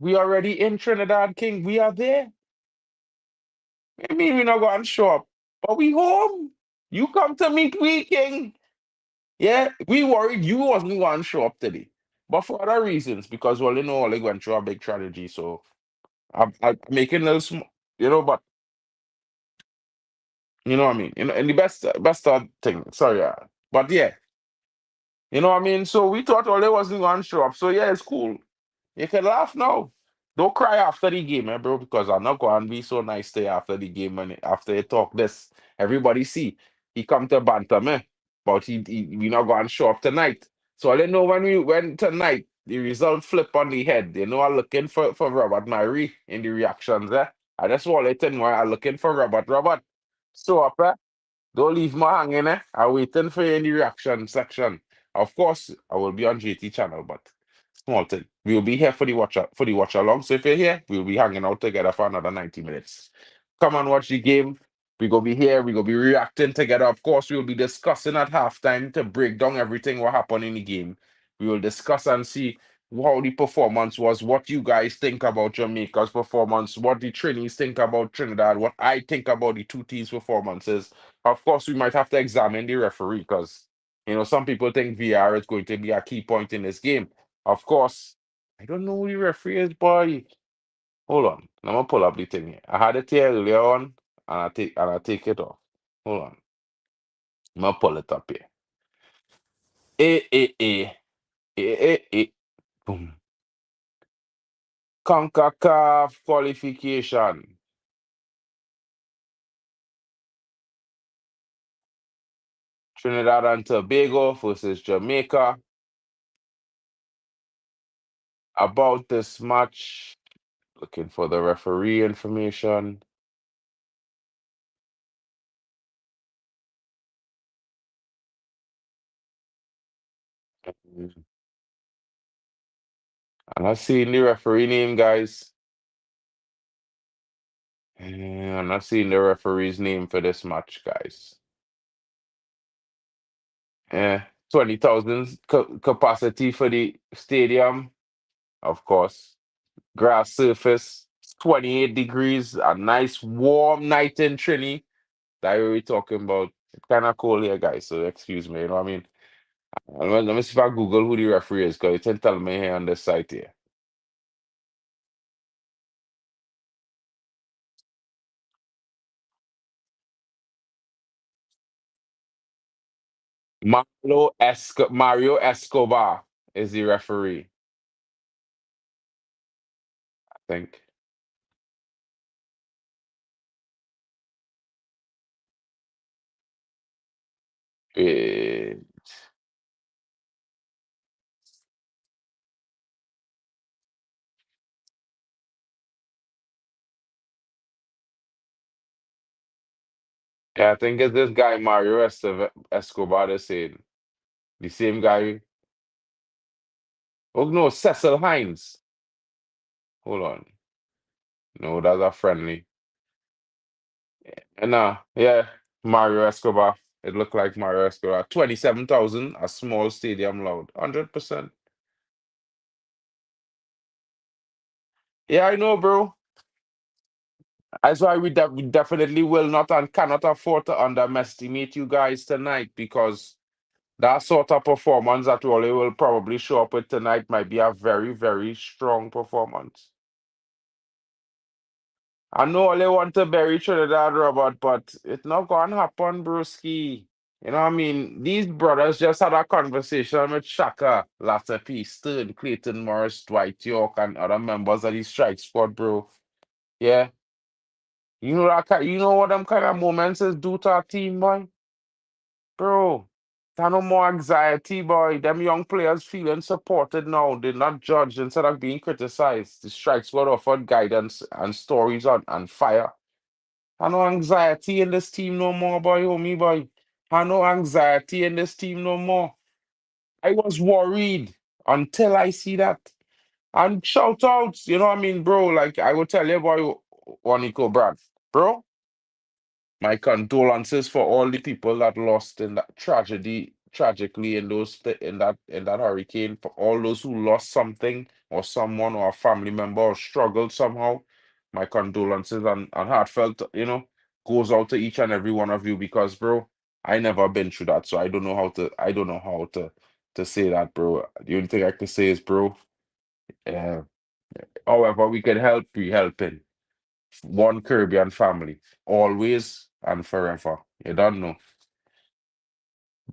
we already in Trinidad, King. We are there. I mean, we not going to show up, but we home. You come to meet we, King. Yeah, we worried you wasn't going to show up today. But for other reasons, because well, you know, Oleg went through a big tragedy. So I'm making a little but you know what I mean? In the best thing. Sorry, but yeah, you know what I mean? So we thought Ole wasn't going to show up. So yeah, it's cool. You can laugh now. Don't cry after the game, bro, because I'm not going to be so nice to you after the game and after you talk this. Everybody see, he come to banter me, but we not going to show up tonight. So I didn't know when we went tonight, the result flip on the head. You know, I'm looking for Robert Murray in the reactions there. I just want to tell you, I'm looking for Robert. Robert, show up, eh? Don't leave me hanging, eh? I'm waiting for you in the reaction section. Of course, I will be on JT channel, but small thing. We'll be here for the watch along. So if you're here, we'll be hanging out together for another 90 minutes. Come and watch the game. We gonna be here. We gonna be reacting together. Of course, we'll be discussing at halftime to break down everything what happened in the game. We will discuss and see how the performance was, what you guys think about Jamaica's performance, what the Trinis think about Trinidad, what I think about the two teams' performances. Of course, we might have to examine the referee because some people think VR is going to be a key point in this game. Of course, I don't know who the referee is, boy. Hold on. I'm gonna pull up the thing here. I had it here earlier on, and I take it off. Hold on. I'm gonna pull it up here. A. Boom. CONCACAF qualification. Trinidad and Tobago versus Jamaica. About this match, looking for the referee information. I'm not seeing the referee name, guys. I'm not seeing the referee's name for this match, guys. 20,000 capacity for the stadium, of course. Grass surface, 28 degrees, a nice warm night in Trini. That we're talking about. It's kind of cold here, guys, so excuse me, you know what I mean? Let me see if I Google who the referee is, because it didn't tell me here on this site here. Mario Escobar is the referee. think. Eh, yeah, I think it's this guy Mario Escobar they saying. The same guy. Oh no, Cecil Hines. Hold on. No, that's a friendly. And yeah, Mario Escobar. It looked like Mario Escobar. 27,000, a small stadium loud. 100%. Yeah, I know, bro. That's why we definitely will not and cannot afford to underestimate you guys tonight because that sort of performance that Wally will probably show up with tonight might be a very, very strong performance. I know Wally want to bury Trinidad, Robert, but it's not going to happen, broski. You know what I mean? These brothers just had a conversation with Shaka, Latapy, Stern, Clayton Morris, Dwight York, and other members of the strike squad, bro. Yeah. You know you know what them kind of moments is do to our team, boy? Bro, there's no more anxiety, boy. Them young players feeling supported now. They're not judged instead of being criticized. The strike squad offered guidance and stories on fire. I no anxiety in this team no more, boy, homie, boy. I no anxiety in this team no more. I was worried until I see that. And shout outs, you know what I mean, bro? Like I will tell you, boy, Wanico Brad, bro. My condolences for all the people that lost in that tragically in in that hurricane. For all those who lost something or someone or a family member or struggled somehow, my condolences and heartfelt, goes out to each and every one of you because, bro, I never been through that, so I don't know how to say that, bro. The only thing I can say is, bro, uh, however we can help, we helping. One Caribbean family, always and forever. You don't know.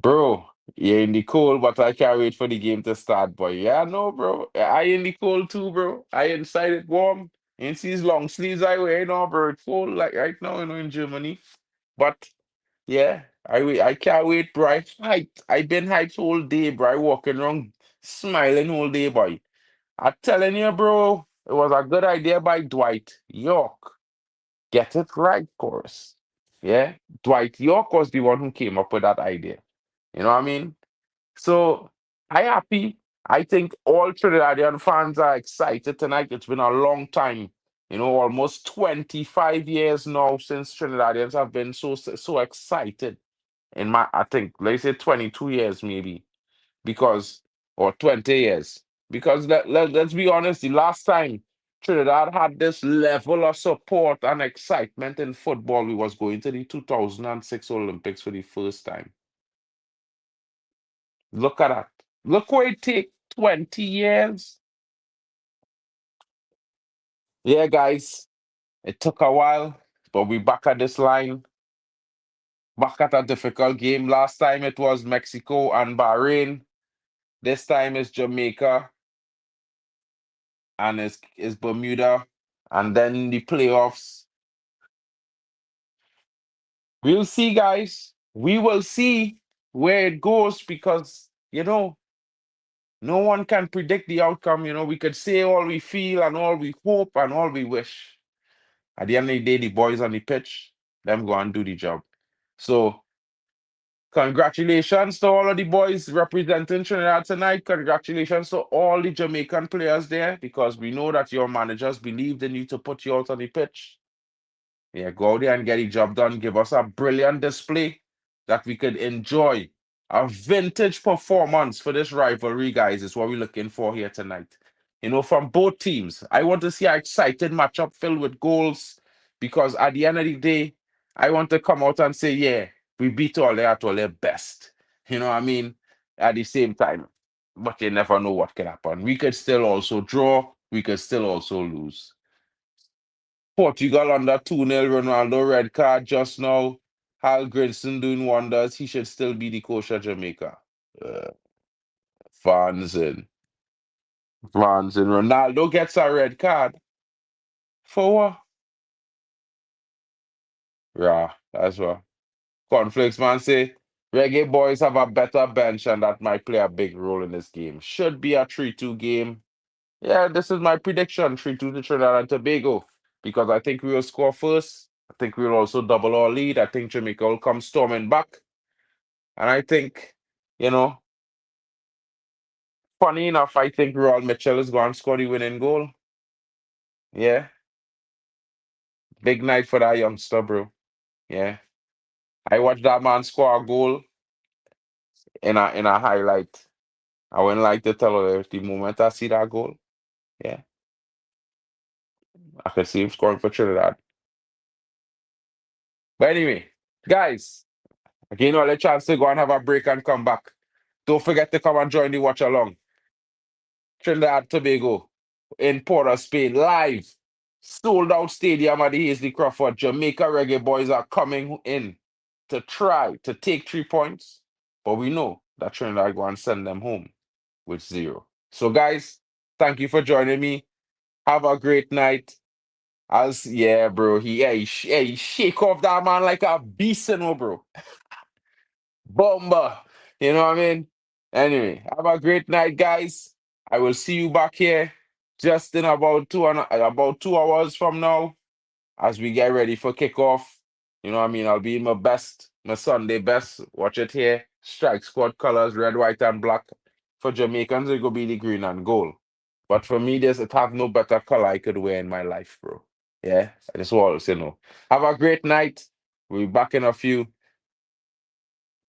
Bro, you're in the cold, but I can't wait for the game to start, boy. Yeah, no, bro. I in the cold too, bro. I inside it warm. You see these long sleeves I wear, bro. It's cold like right now, in Germany. But yeah, I can't wait, bro. I hyped. I been hyped all day, bro. I walking around smiling all day, boy. I'm telling you, bro, it was a good idea by Dwight York. Get it right, course. Yeah. Dwight York was the one who came up with that idea. You know what I mean? So I happy. I think all Trinidadian fans are excited tonight. It's been a long time, almost 25 years now since Trinidadians have been so excited. I think, let's say 22 years maybe, because, or 20 years. Because let's be honest, the last time Trinidad had this level of support and excitement in football, we was going to the 2006 Olympics for the first time. Look at that. Look where it take 20 years. Yeah, guys, it took a while, but we back at this line. Back at a difficult game. Last time it was Mexico and Bahrain. This time it's Jamaica and it's Bermuda. And then the playoffs. We'll see, guys. We will see where it goes because, no one can predict the outcome. We could say all we feel and all we hope and all we wish. At the end of the day, the boys on the pitch, them go and do the job. So, congratulations to all of the boys representing Trinidad tonight. Congratulations to all the Jamaican players there because we know that your managers believed in you to put you out on the pitch. Yeah, go out there and get the job done. Give us a brilliant display that we could enjoy. A vintage performance for this rivalry, guys, is what we're looking for here tonight. From both teams. I want to see an excited matchup filled with goals because at the end of the day, I want to come out and say, yeah, we beat Ole at Ole best. You know what I mean? At the same time. But you never know what can happen. We could still also draw. We could still also lose. Portugal under 2-0, Ronaldo red card just now. Hal Grinson doing wonders. He should still be the coach of Jamaica. Uh, fans in. Ronaldo gets a red card. For what? Yeah, that's what. Conflicts man say Reggae boys have a better bench and that might play a big role in this game. Should be a 3-2 game. Yeah, this is my prediction, 3-2 to Trinidad and Tobago. Because I think we will score first. I think we will also double our lead. I think Jamaica will come storming back. And I think, you know, funny enough, I think Royal Mitchell is going to score the winning goal. Yeah. Big night for that youngster, bro. Yeah. I watched that man score a goal in a highlight. I wouldn't like to tell her the moment I see that goal. Yeah. I could see him scoring for Trinidad. But anyway, guys, again, you a chance to go and have a break and come back. Don't forget to come and join the watch along. Trinidad Tobago in Port of Spain, live. Sold out stadium at the Hazley Crawford. Jamaica Reggae boys are coming in to try to take 3 points. But we know that Trinidad go and send them home with 0. So, guys, thank you for joining me. Have a great night. Yeah, bro. He shake off that man like a beast, you know, bro. Bomba. You know what I mean? Anyway, have a great night, guys. I will see you back here just in about 2 hours from now as we get ready for kickoff. You know what I mean? I'll be in my best, my Sunday best. Watch it here. Strike squad colors, red, white, and black. For Jamaicans, it will be the green and gold. But for me, it have no better color I could wear in my life, bro. Yeah, I just want to know. Have a great night. We'll be back in a few.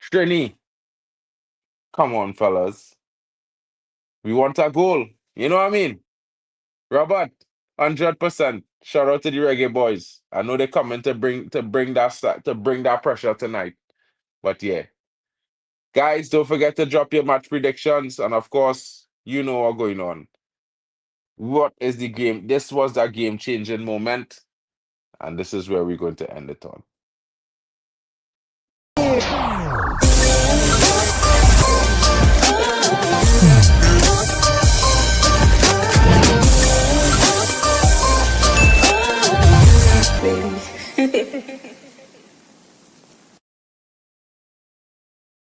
Trini, come on, fellas. We want a goal. You know what I mean? Robert, 100%. Shout out to the Reggae boys. I know they're coming to bring that pressure tonight. But yeah. Guys, don't forget to drop your match predictions. And of course, you know what's going on. What is the game? This was that game-changing moment. And this is where we're going to end it on.